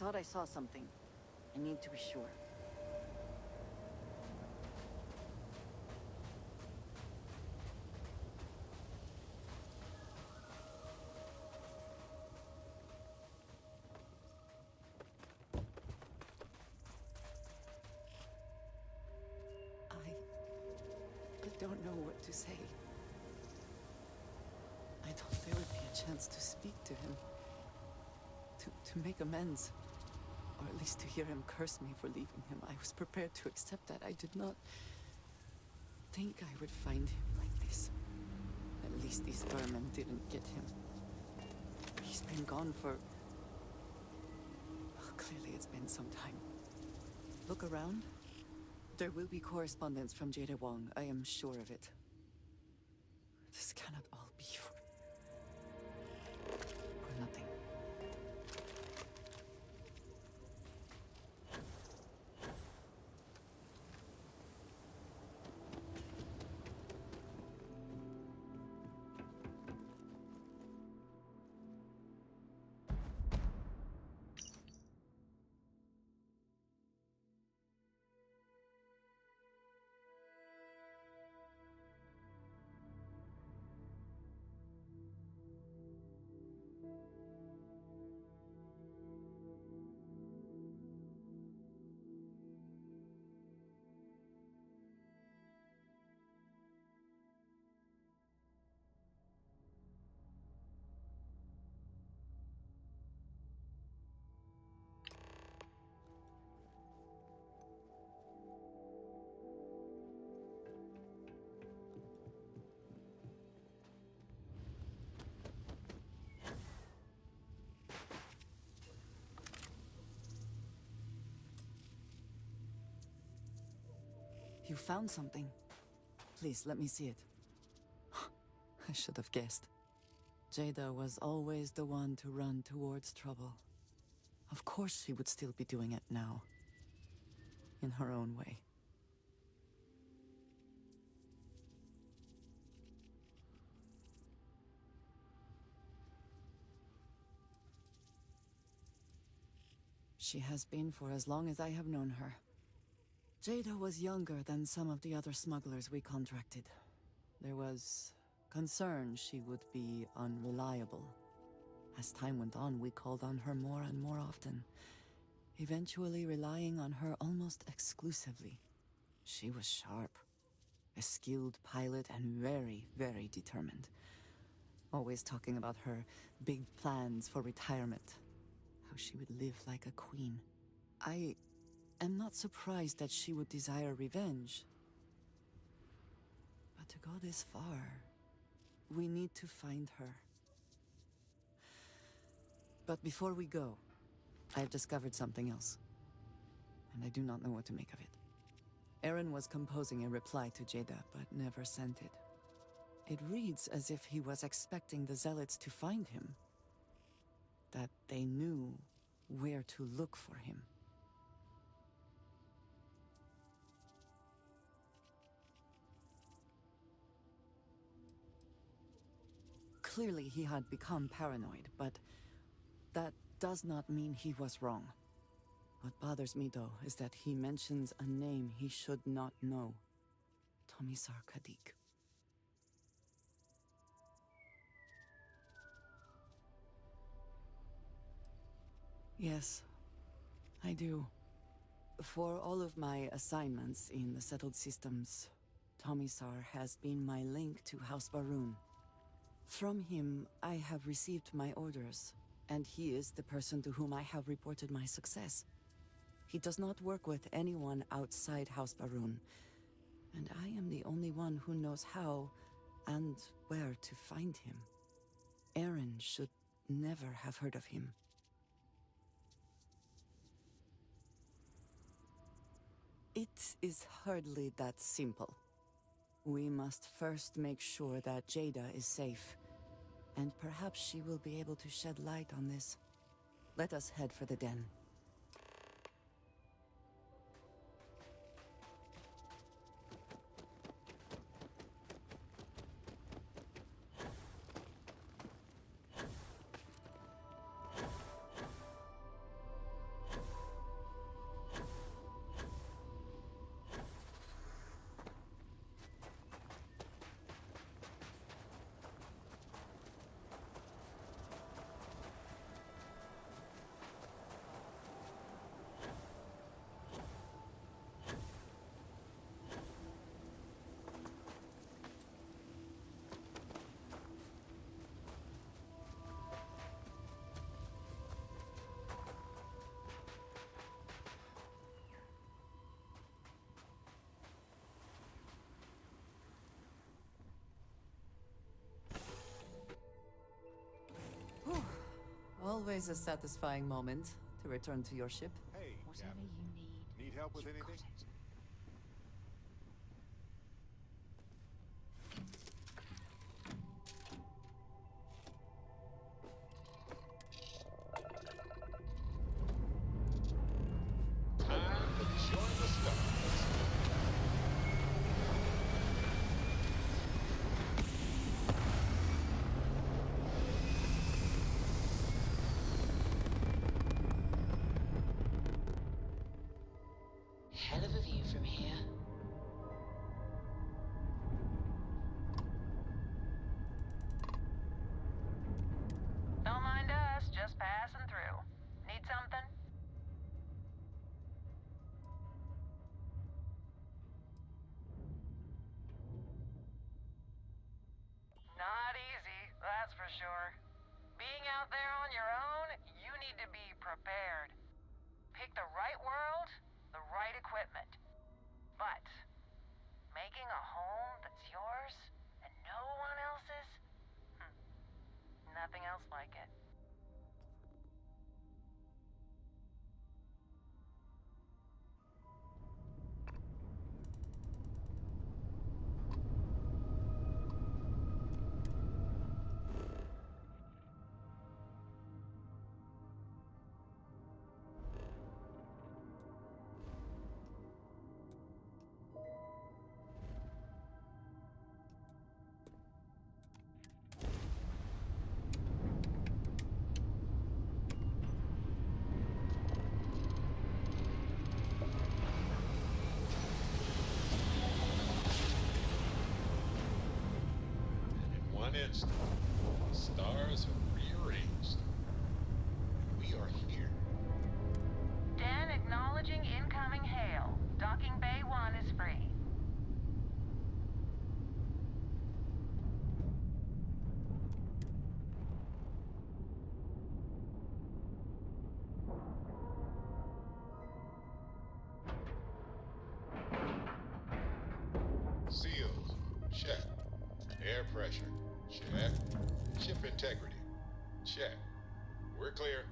thought I saw something. I need to be sure. I don't know what to say. I thought there would be a chance to speak to him. To make amends. Or at least to hear him curse me for leaving him. I was prepared to accept that. I did not think I would find him like this. At least these vermin didn't get him. He's been gone for... Well, clearly it's been some time. Look around. There will be correspondence from Jada Wong. I am sure of it. This cannot all be for nothing. You found something. Please, let me see it. I should have guessed. Jada was always the one to run towards trouble. Of course she would still be doing it now. In her own way. She has been for as long as I have known her. Jada was younger than some of the other smugglers we contracted. There was concern she would be unreliable. As time went on, we called on her more and more often, eventually relying on her almost exclusively. She was sharp, a skilled pilot and very, very determined. Always talking about her big plans for retirement, how she would live like a queen. I am not surprised that she would desire revenge. But to go this far, we need to find her. But before we go, I've discovered something else. And I do not know what to make of it. Aaron was composing a reply to Jada, but never sent it. It reads as if he was expecting the Zealots to find him. That they knew where to look for him. Clearly he had become paranoid, but that does not mean he was wrong. What bothers me, though, is that he mentions a name he should not know. Tomisar Kadik. Yes, I do. For all of my assignments in the settled systems, Tomisar has been my link to House Baroon. From him, I have received my orders, and he is the person to whom I have reported my success. He does not work with anyone outside House Baroon, and I am the only one who knows how and where to find him. Aaron should never have heard of him. It is hardly that simple. We must first make sure that Jada is safe, and perhaps she will be able to shed light on this. Let us head for the den. Always a satisfying moment to return to your ship. Hey, Whatever Captain. you need. Need help with you've anything? got it. Time to join the stars. Hell of a view from here. Don't mind us, just passing through. Need something? Not easy, that's for sure. Being out there on your own, you need to be prepared. Pick the right world, the right equipment. But making a home that's yours and no one else's? Nothing else like it. In one instant, the stars have rearranged. And we are here. Den acknowledging incoming hail. Docking Bay 1 is free. Seals, check. Air pressure, check. Ship integrity, check. We're clear.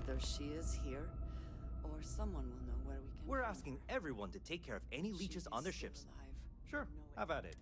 Either she is here, or someone will know where we can. We're asking everyone to take care of any leeches on their ships. Sure, have at it.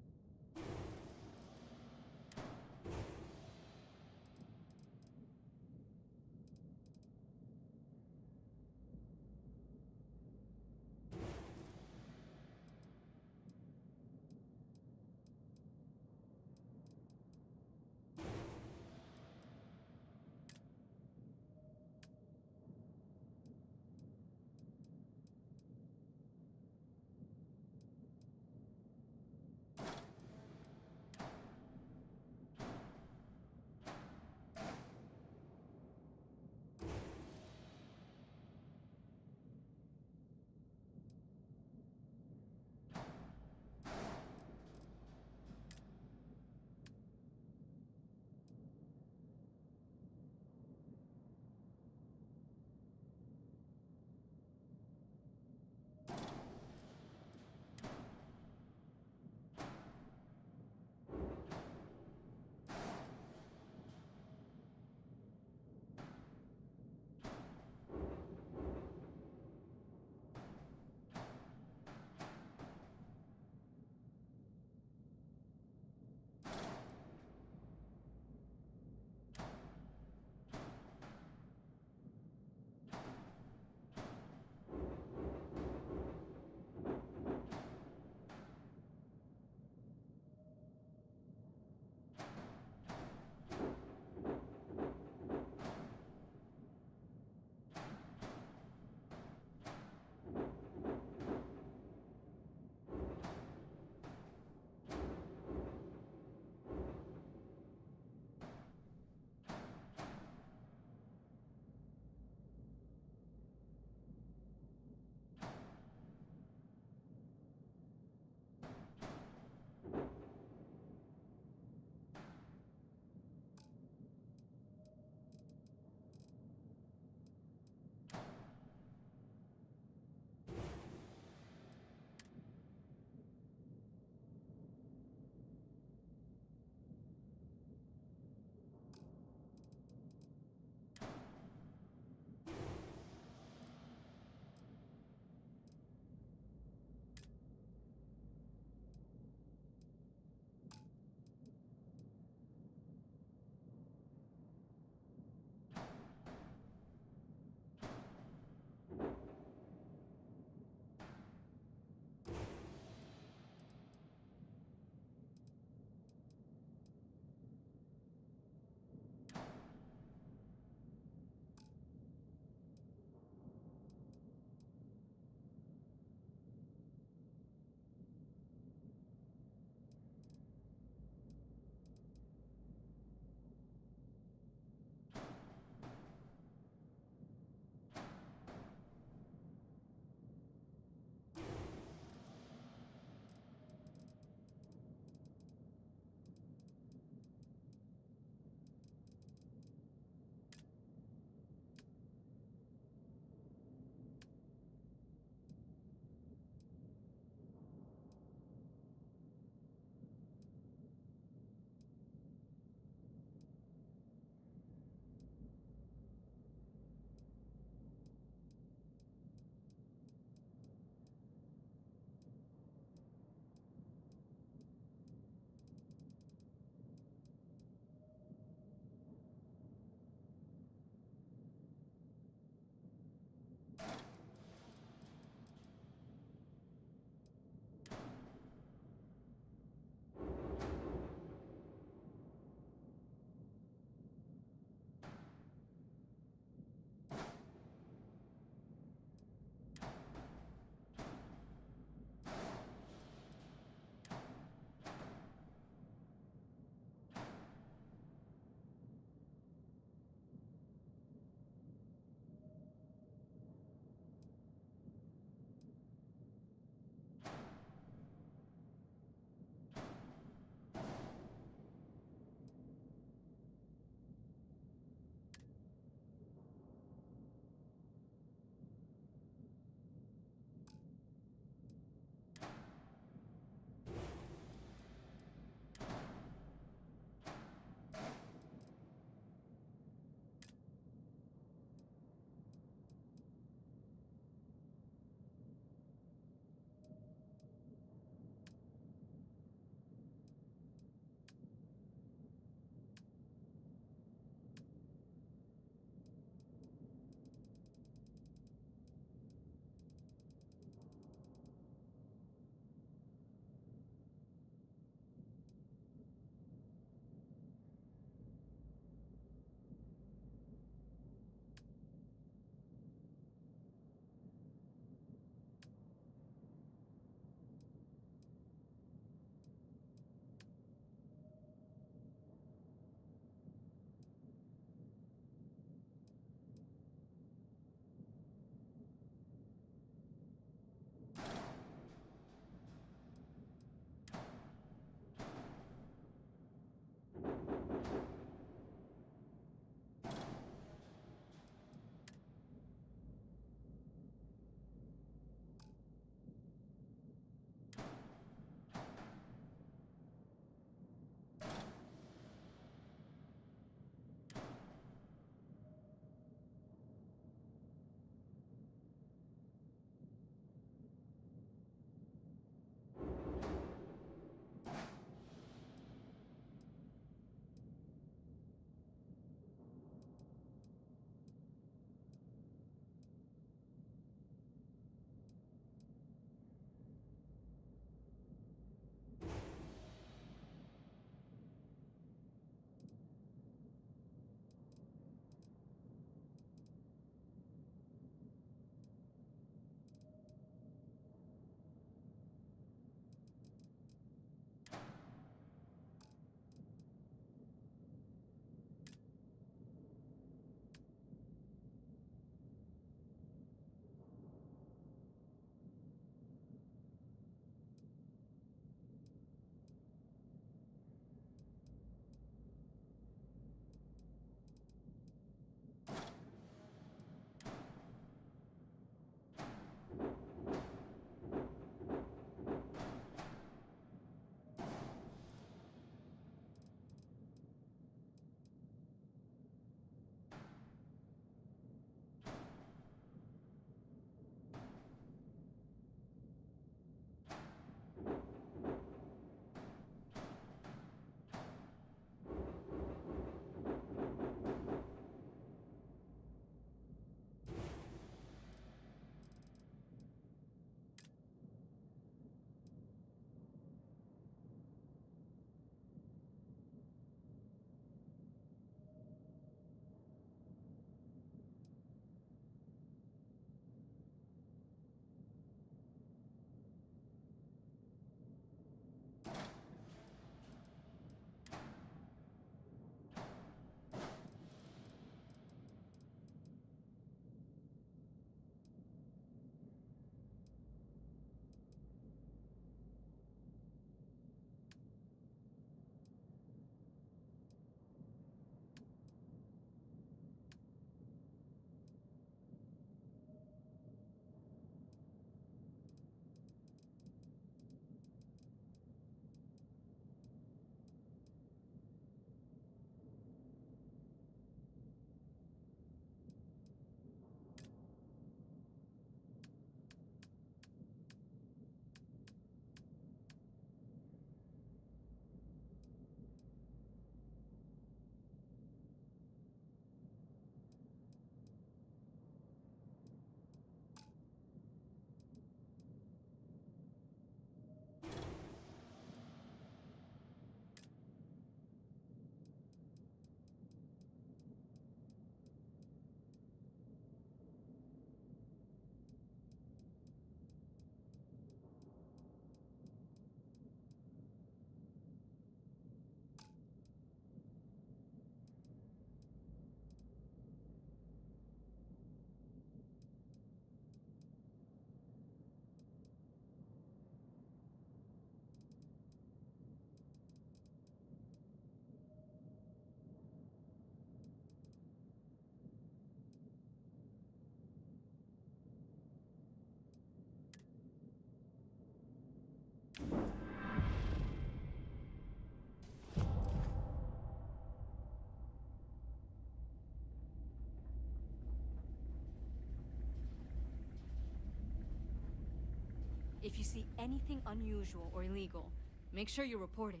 If you see anything unusual or illegal, make sure you report it.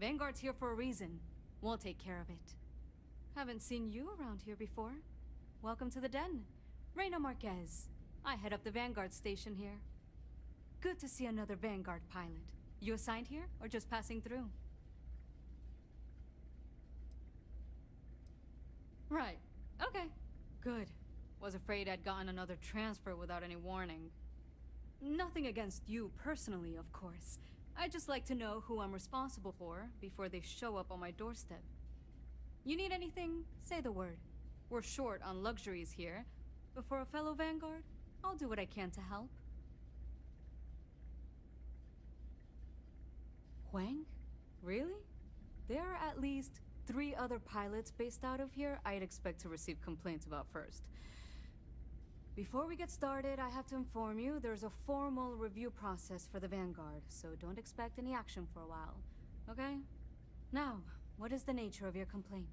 Vanguard's here for a reason. We'll take care of it. Haven't seen you around here before. Welcome to the den. Reina Marquez. I head up the Vanguard station here. Good to see another Vanguard pilot. You assigned here, or just passing through? Right. Okay. Good. Was afraid I'd gotten another transfer without any warning. Nothing against you personally, of course. I'd just like to know who I'm responsible for before they show up on my doorstep. You need anything? Say the word. We're short on luxuries here, but for a fellow Vanguard, I'll do what I can to help. Huang? Really? There are at least 3 other pilots based out of here I'd expect to receive complaints about first. Before we get started, I have to inform you there's a formal review process for the Vanguard, so don't expect any action for a while, okay? Now, what is the nature of your complaint?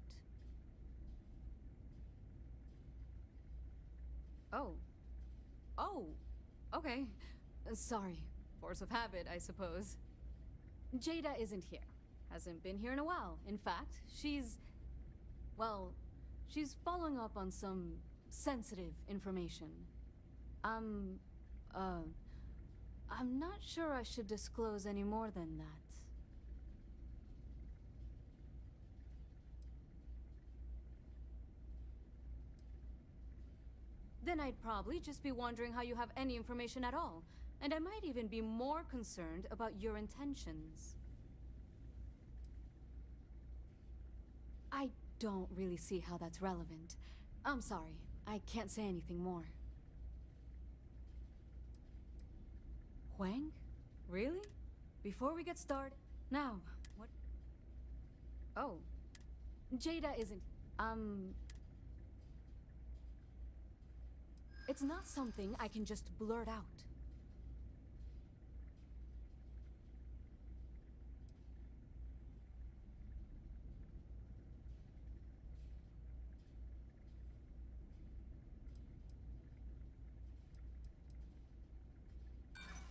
Oh. Oh, okay. Sorry. Force of habit, I suppose. Jada isn't here. Hasn't been here in a while. In fact, she's following up on some sensitive information. I'm not sure I should disclose any more than that. Then I'd probably just be wondering how you have any information at all. And I might even be more concerned about your intentions. I don't really see how that's relevant. I'm sorry. I can't say anything more. Huang? Really? Before we get started... Now, what... Oh. Jada isn't... It's not something I can just blurt out.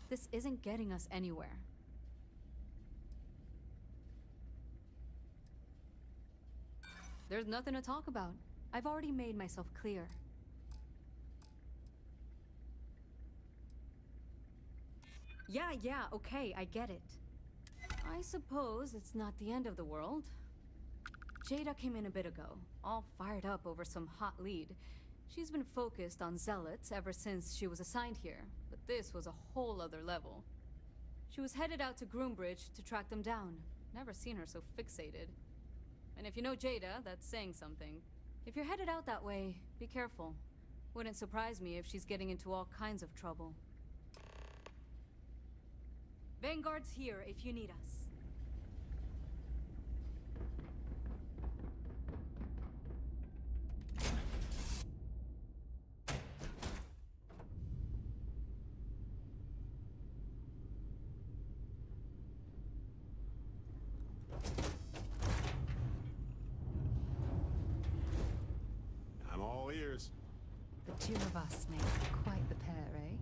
This isn't getting us anywhere. There's nothing to talk about. I've already made myself clear. Yeah, okay, I get it. I suppose it's not the end of the world. Jada came in a bit ago, all fired up over some hot lead. She's been focused on zealots ever since she was assigned here, but this was a whole other level. She was headed out to Groombridge to track them down. Never seen her so fixated. And if you know Jada, that's saying something. If you're headed out that way, be careful. Wouldn't surprise me if she's getting into all kinds of trouble. Vanguard's here if you need us. I'm all ears. The two of us make quite the pair, eh?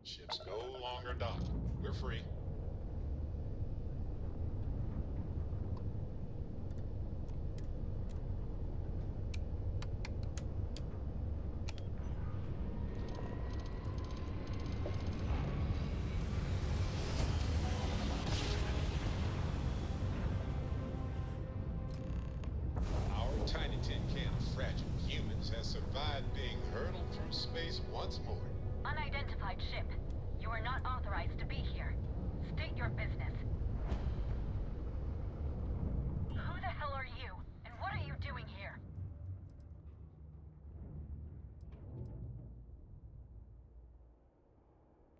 Ship's no longer docked. We're free. Our tiny tin can of fragile humans has survived being hurtled through space once more. Unidentified ship. You are not authorized to be here. State your business. Who the hell are you? And what are you doing here?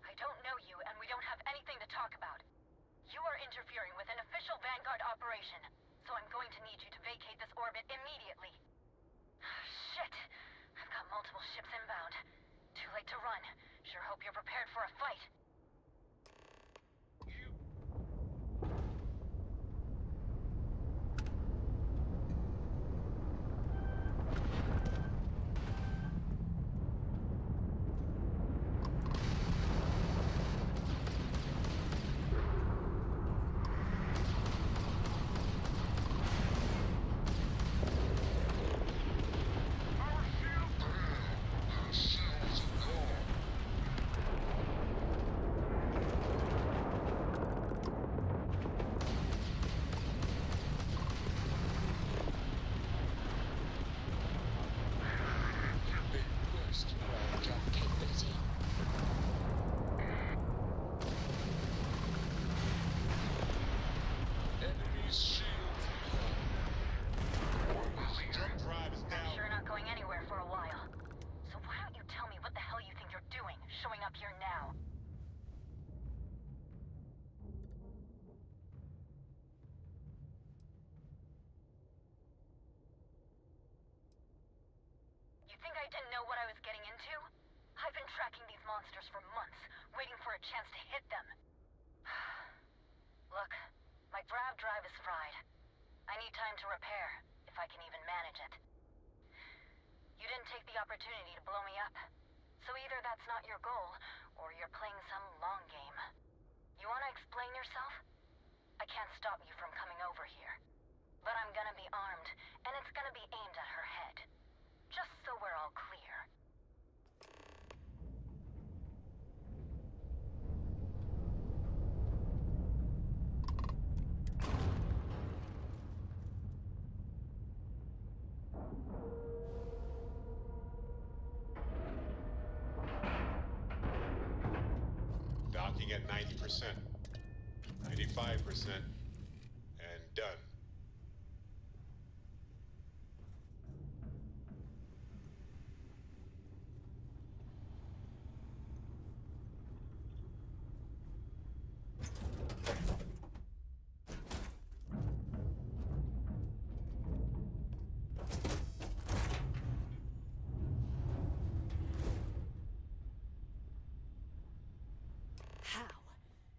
I don't know you, and we don't have You are interfering with an official Vanguard operation, so I'm going to need you to vacate this orbit immediately. Shit! I've got multiple ships inbound. Too late to run. Sure hope you're prepared for a fight. I'm sure not going anywhere for a while. So why don't you tell me what the hell you think you're doing, showing up here now? You think I didn't know what I was getting into? I've been tracking these monsters for months, waiting for a chance to hit them. Look, my grav drive is fried. I need time to repair, if I can even manage it. You didn't take the opportunity to blow me up. So either that's not your goal, or you're playing some long game. You wanna explain yourself? I can't stop you from coming over here. But I'm gonna be armed, and it's gonna be aimed at her head. Just so we're all clear. Docking at 90%, 95%, and done.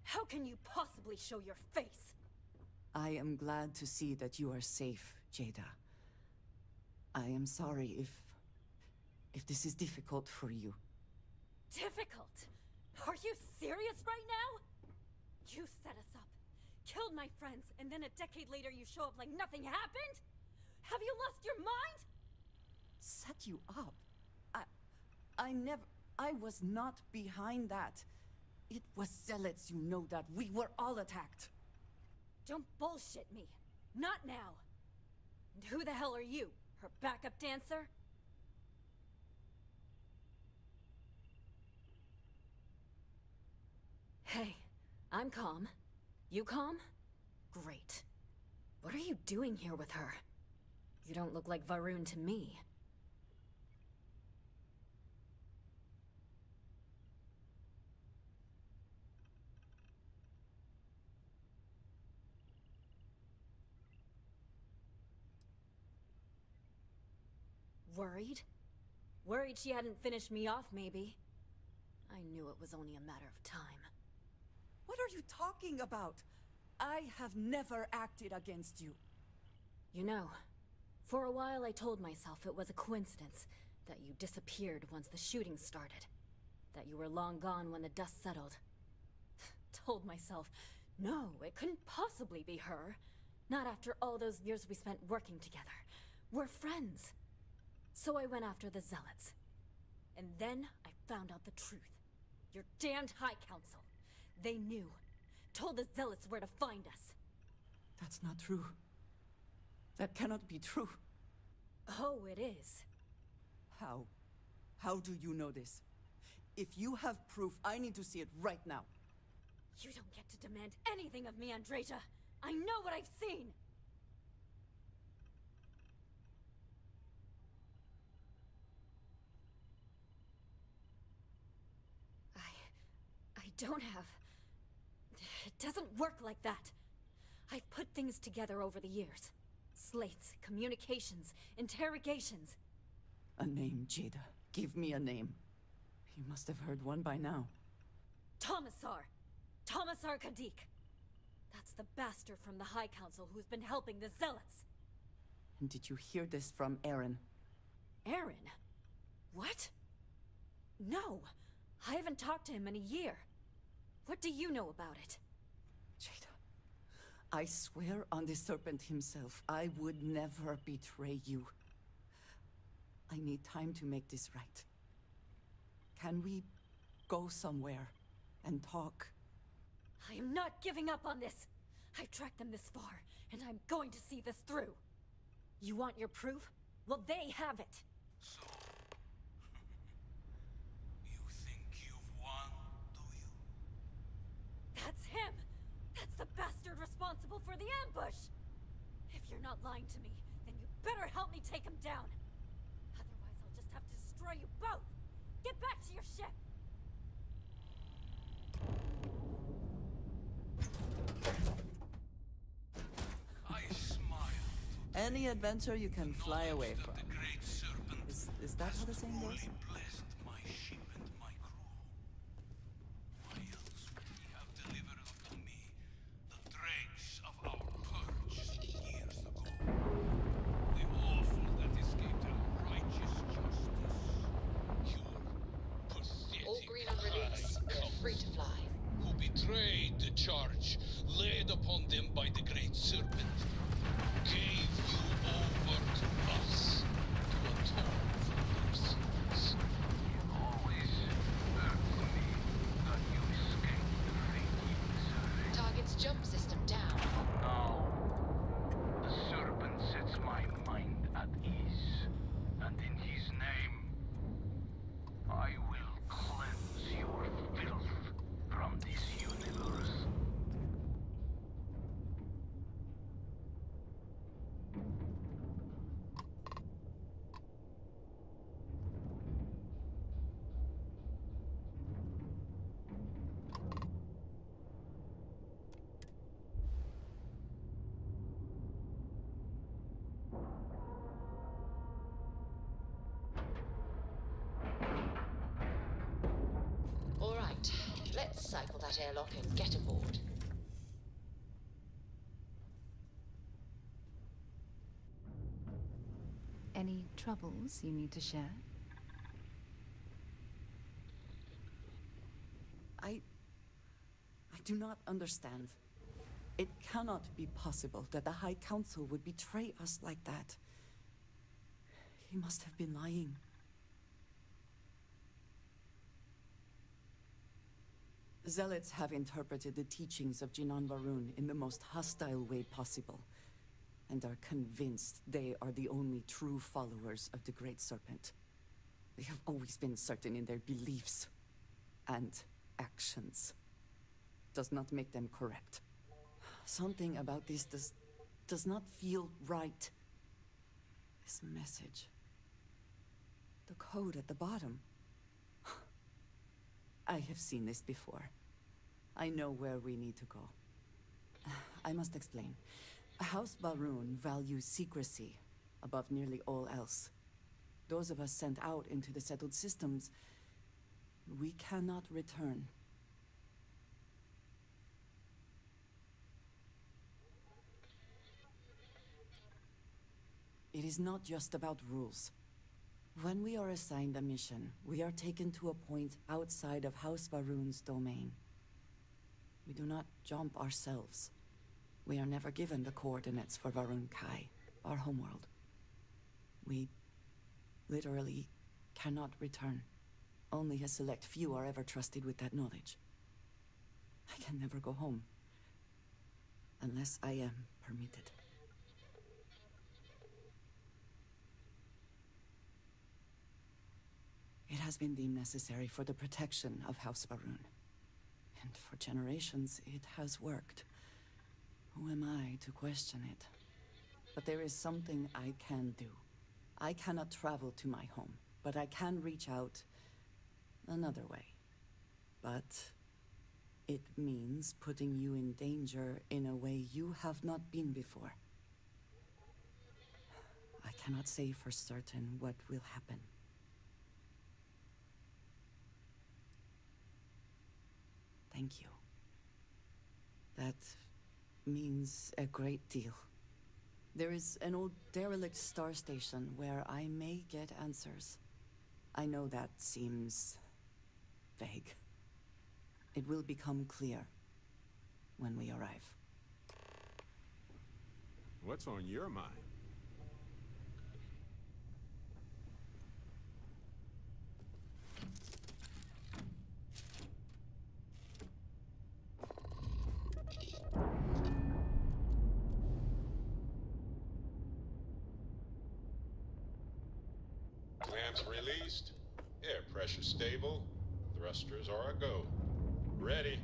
How can you possibly show your face? I am glad to see that you are safe, Jada. I am sorry if this is difficult for you. Difficult? Are you serious right now? You set us up, killed my friends, and then a decade later you show up like nothing happened? Have you lost your mind? Set you up? I was not behind that. It was Zealots, you know that. We were all attacked. Don't bullshit me. Not now. And who the hell are you? Her backup dancer? Hey, I'm calm. You calm? Great. What are you doing here with her? You don't look like Varun to me. Worried? Worried she hadn't finished me off, maybe. I knew it was only a matter of time. What are you talking about? I have never acted against you. You know, for a while I told myself it was a coincidence that you disappeared once the shooting started. That you were long gone when the dust settled. Told myself, no, it couldn't possibly be her. Not after all those years we spent working together. We're friends. So I went after the Zealots. And then I found out the truth. Your damned High Council. They knew. Told the Zealots where to find us. That's not true. That cannot be true. Oh, it is. How? How do you know this? If you have proof, I need to see it right now. You don't get to demand anything of me, Andreja. I know what I've seen! I don't have... It doesn't work like that. I've put things together over the years. Slates, communications, interrogations. A name, Jada. Give me a name. You must have heard one by now. Tomasar! Tomasar Kadik! That's the bastard from the High Council who's been helping the Zealots! And did you hear this from Aaron? Aaron? What? No! I haven't talked to him in a year. What do you know about it? Jada, I swear on the Serpent himself, I would never betray you. I need time to make this right. Can we go somewhere and talk? I am not giving up on this! I've tracked them this far, and I'm going to see this through. You want your proof? Well, they have it! So, you think you've won, do you? That's him! That's the bastard responsible for the ambush! If you're not lying to me, then you better help me take him down! Otherwise, I'll just have to destroy you both! Get back to your ship! I smiled. Any adventure you can fly away from. The great serpent Is that how the saying goes? truly blessed my ship and my crew. Why else would he have delivered unto me the dregs of our purge years ago? The awful that escaped our righteous justice. Your pathetic All green on release. You're free to fly. who betrayed the charge laid upon them by the great serpent, gave you over to us to atone for their sins. It always hurt me that you escaped the fate you deserved. Target's jump system down. Now, the serpent sets my mind at ease, and in his name, I will cleanse your filth from this universe. All right, let's cycle that airlock and get aboard. Any troubles you need to share? I do not understand. It cannot be possible that the High Council would betray us like that. He must have been lying. Zealots have interpreted the teachings of Jinan Varun in the most hostile way possible, and are convinced they are the only true followers of the Great Serpent. They have always been certain in their beliefs and actions. Does not make them correct. Something about this does not feel right. This message. The code at the bottom. I have seen this before. I know where we need to go. I must explain. House Barun values secrecy above nearly all else. Those of us sent out into the settled systems, we cannot return. It is not just about rules. When we are assigned a mission, we are taken to a point outside of House Varun's domain. We do not jump ourselves. We are never given the coordinates for Varun Kai, our homeworld. We literally cannot return. Only a select few are ever trusted with that knowledge. I can never go home. Unless I am permitted. It has been deemed necessary for the protection of House Varun. And for generations, it has worked. Who am I to question it? But there is something I can do. I cannot travel to my home, but I can reach out another way. But It means putting you in danger in a way you have not been before. I cannot say for certain what will happen. Thank you. That means a great deal. There is an old derelict star station where I may get answers. I know that seems vague. It will become clear when we arrive. What's on your mind? Clamps released. Air pressure stable. Thrusters are a go. Ready.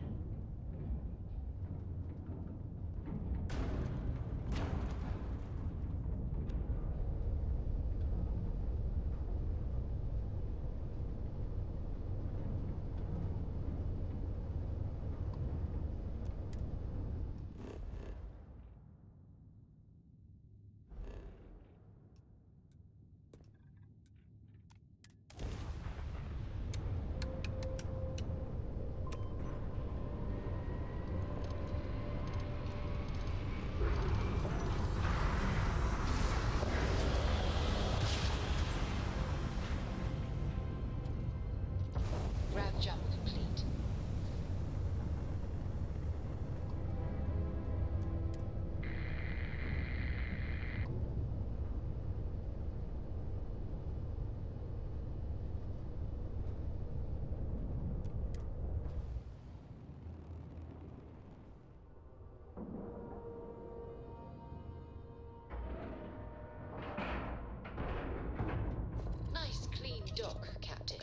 Grav jump complete. Nice clean dock, Captain.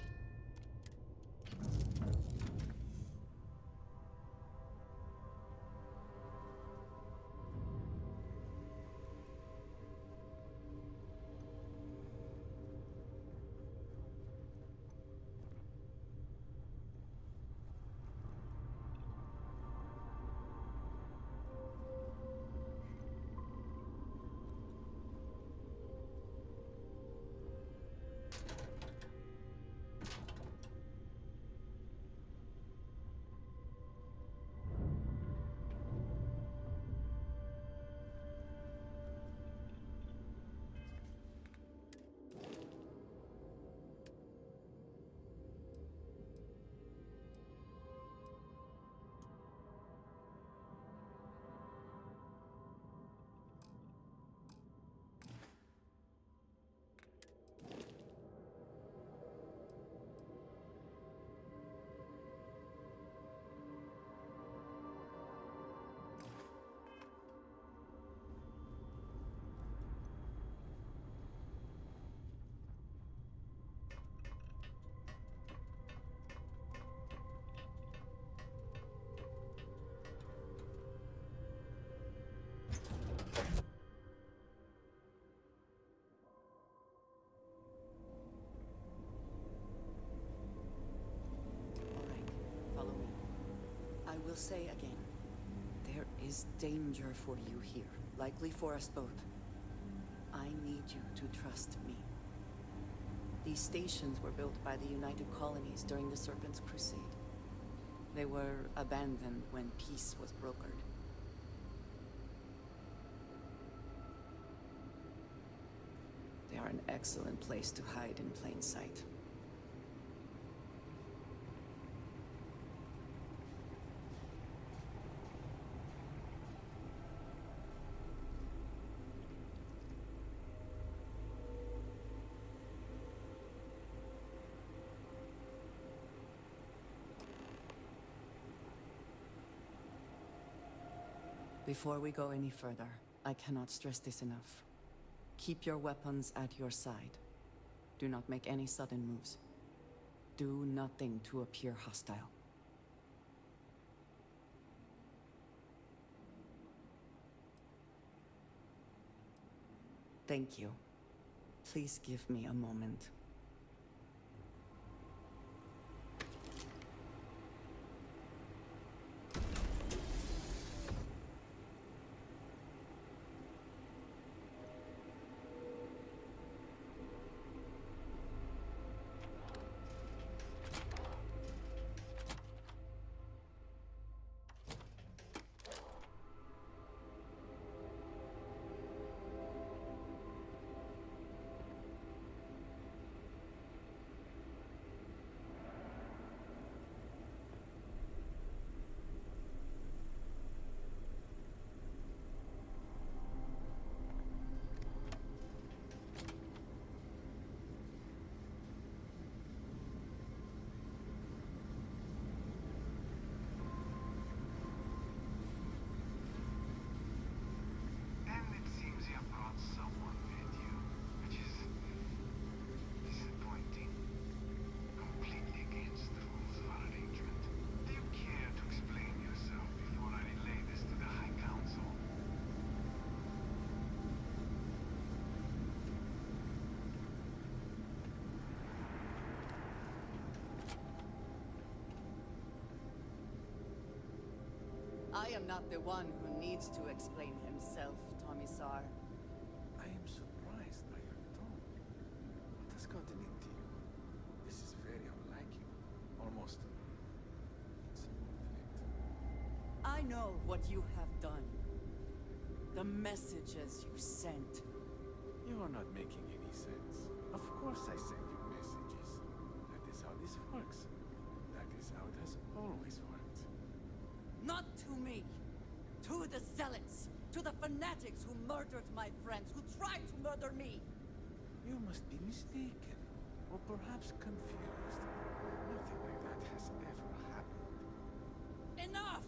Follow me. I will say again, there is danger for you here, likely for us both. I need you to trust me. These stations were built by the United Colonies during the Serpent's Crusade. They were abandoned when peace was brokered. They are an excellent place to hide in plain sight. Before we go any further, I cannot stress this enough. Keep your weapons at your side. Do not make any sudden moves. Do nothing to appear hostile. Thank you. Please give me a moment. am not the one who needs to explain himself, Tomisar. I am surprised by your tone. What has gotten into you? This is very unlike you. Almost insubordinate. I know what you have done. The messages you sent. You are not making any sense. Of course I send you messages. That is how this works. That is how it has always worked. Not to me. To the zealots. To the fanatics who murdered my friends, who tried to murder me. You must be mistaken. Or perhaps confused. Nothing like that has ever happened. Enough!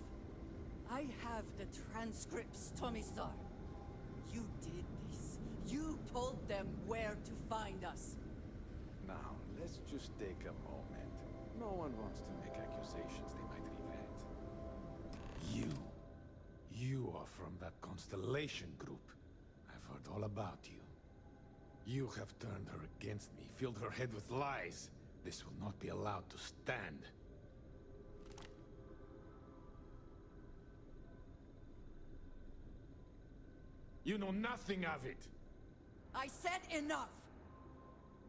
I have the transcripts, Tomisar. You did this. You told them where to find us. Now, let's just take a moment. No one wants to make accusations they might regret. You are from that Constellation group. I've heard all about you. You have turned her against me, filled her head with lies. This will not be allowed to stand. You know nothing of it! I said enough!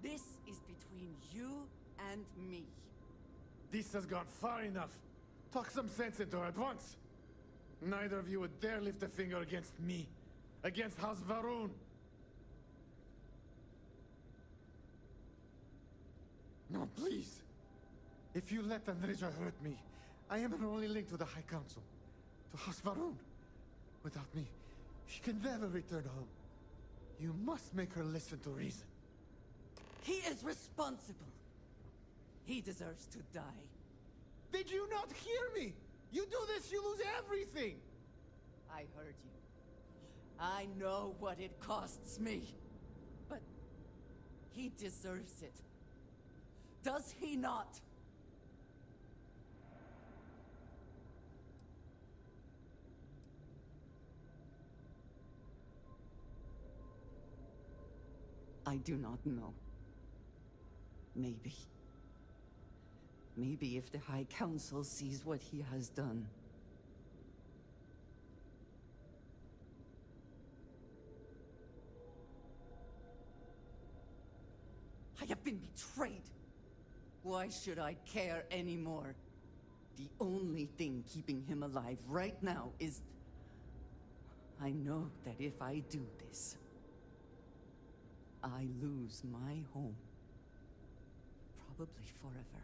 This is between you and me. This has gone far enough. Talk some sense into her at once. Neither of you would dare lift a finger against me. Against House Varun. No, please. If you let Andreja hurt me, I am her only link to the High Council. To House Varun. Without me, she can never return home. You must make her listen to reason. He is responsible. He deserves to die. Did you not hear me? You do this, you lose everything! I heard you. I know what it costs me. But he deserves it. Does he not? I do not know. Maybe. Maybe if the High Council sees what he has done. I have been betrayed. Why should I care anymore? The only thing keeping him alive right now is... I know that if I do this, I lose my home. Probably forever.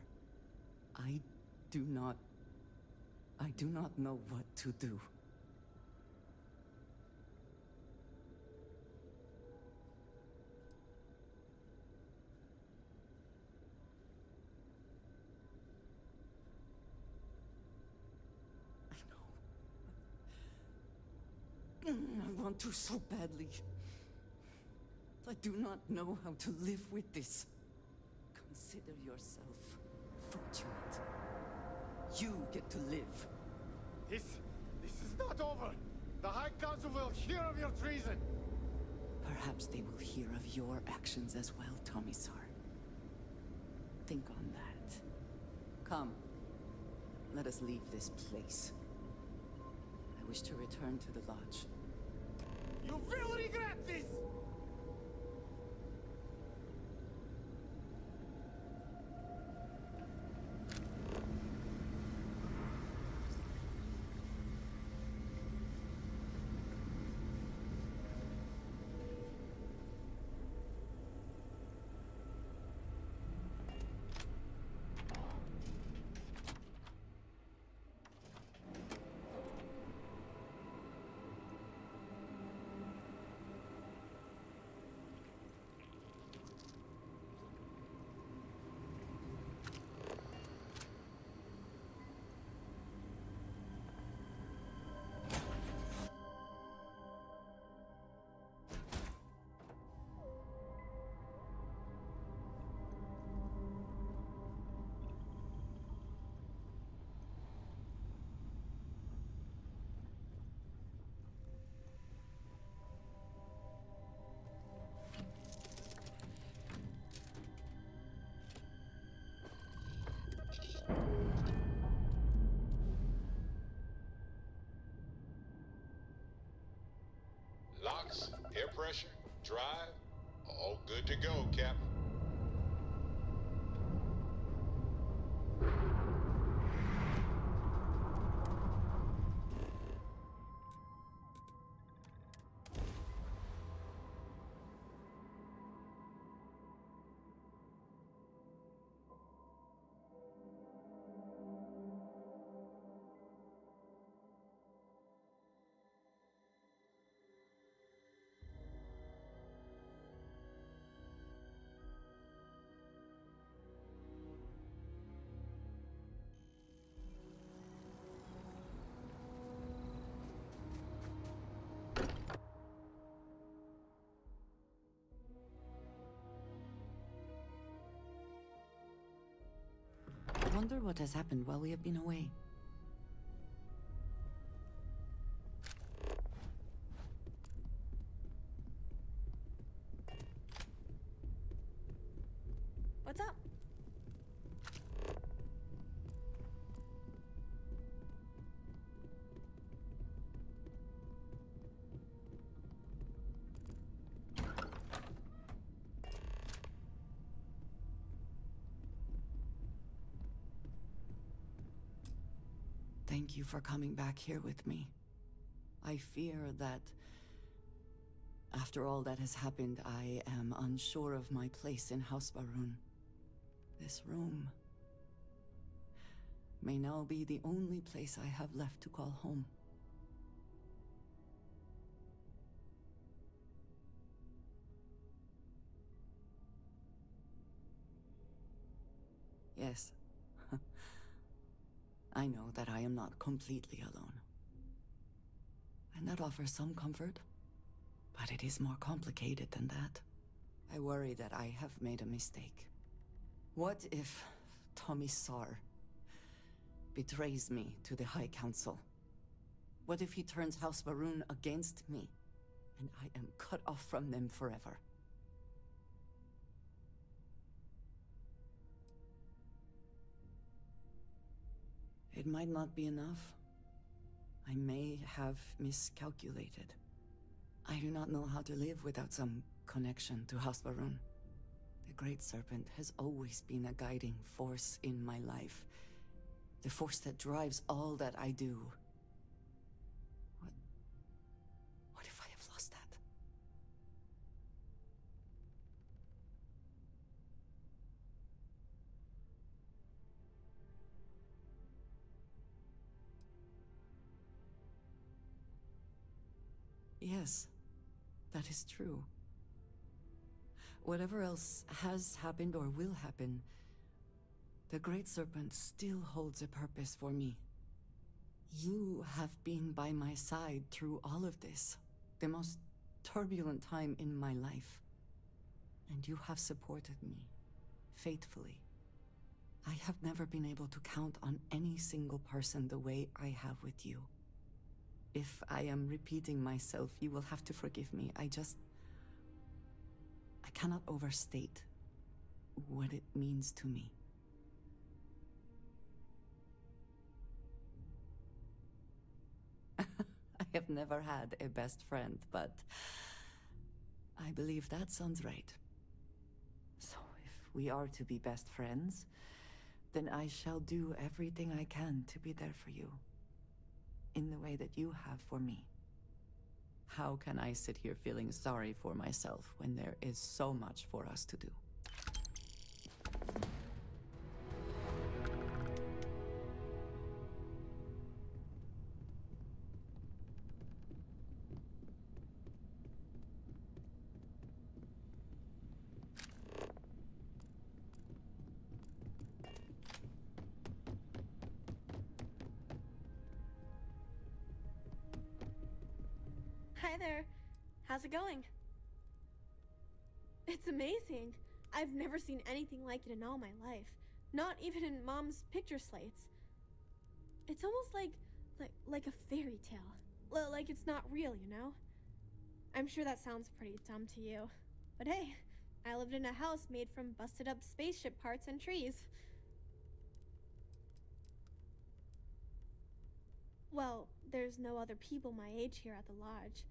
I do not know what to do. I want to so badly. I do not know how to live with this. Consider yourself fortunate. You get to live. This is not over. The High Council will hear of your treason. Perhaps they will hear of your actions as well, Tomisar. Think on that. Come. Let us leave this place. I wish to return to the lodge. You will regret this! pressure, drive, all good to go, Captain. I wonder what has happened while we have been away. What's up? Thank you for coming back here with me. I fear that after all that has happened, I am unsure of my place in House Baroon. This room may now be the only place I have left to call home. Yes. I know that I am not completely alone. And that offers some comfort. But it is more complicated than that. I worry that I have made a mistake. What if Tomisar betrays me to the High Council? What if he turns House Baroon against me, and I am cut off from them forever? It might not be enough. I may have miscalculated. I do not know how to live without some connection to House Baroon. The Great Serpent has always been a guiding force in my life. The force that drives all that I do. What if I have lost that? Yes, that is true. Whatever else has happened or will happen, the Great Serpent still holds a purpose for me. You have been by my side through all of this, the most turbulent time in my life. And you have supported me, faithfully. I have never been able to count on any single person the way I have with you. If I am repeating myself, you will have to forgive me. I cannot overstate what it means to me. I have never had a best friend, but I believe that sounds right. So if we are to be best friends, then I shall do everything I can to be there for you, in the way that you have for me. How can I sit here feeling sorry for myself when there is so much for us to do? Hi there. How's it going? It's amazing. I've never seen anything like it in all my life. Not even in Mom's picture slates. It's almost like a fairy tale. Like it's not real, you know? I'm sure that sounds pretty dumb to you. But hey, I lived in a house made from busted up spaceship parts and trees. Well, there's no other people my age here at the lodge.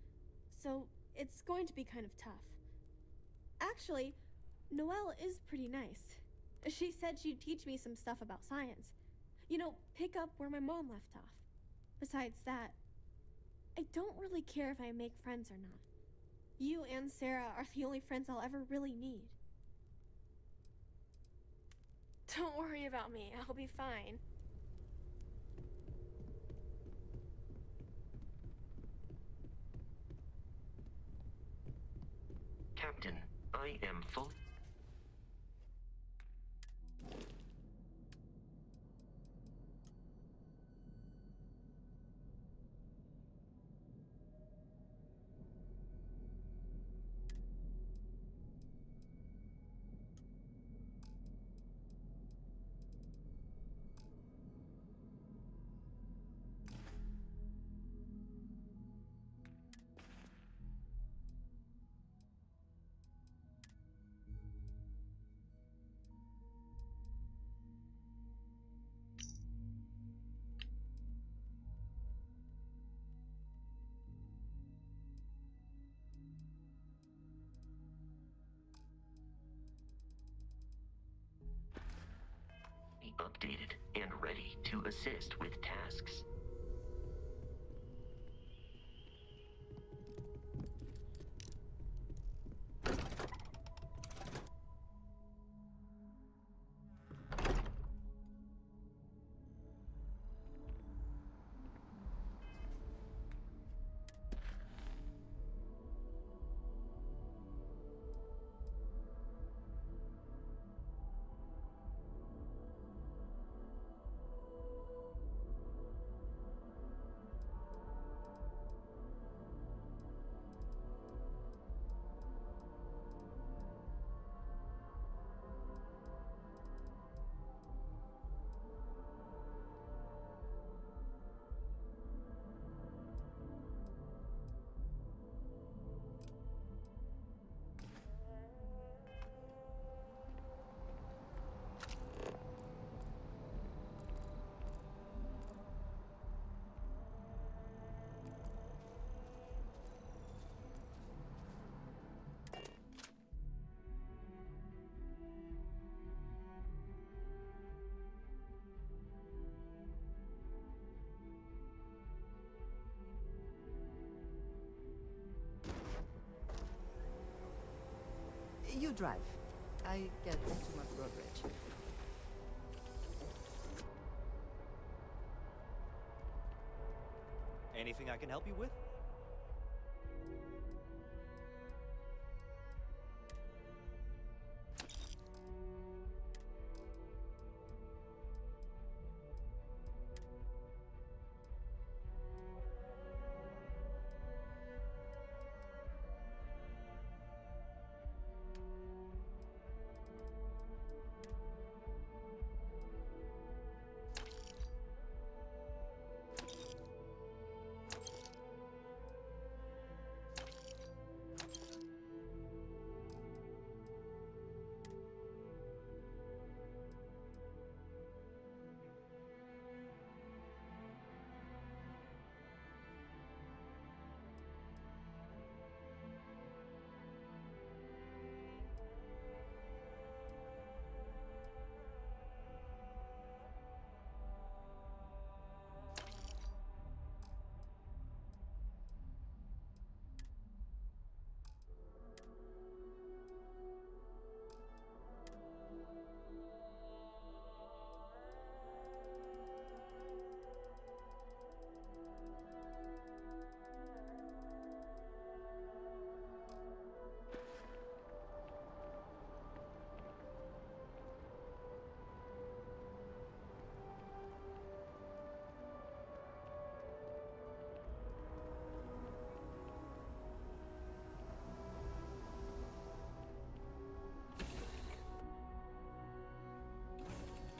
So, it's going to be kind of tough. Actually, Noelle is pretty nice. She said she'd teach me some stuff about science. You know, pick up where my mom left off. Besides that, I don't really care if I make friends or not. You and Sarah are the only friends I'll ever really need. Don't worry about me, I'll be fine. Captain, I am full. Updated and ready to assist with tasks. You drive. I get too much road rage. Anything I can help you with?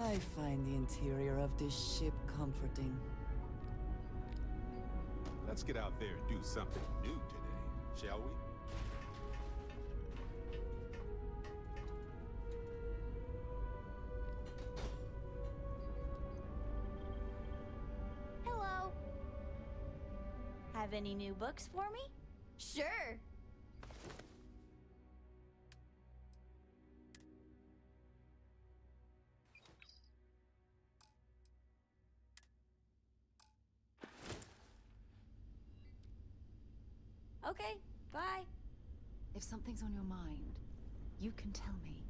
I find the interior of this ship comforting. Let's get out there and do something new today, shall we? Hello. Have any new books for me? Sure. Okay, bye. If something's on your mind, you can tell me.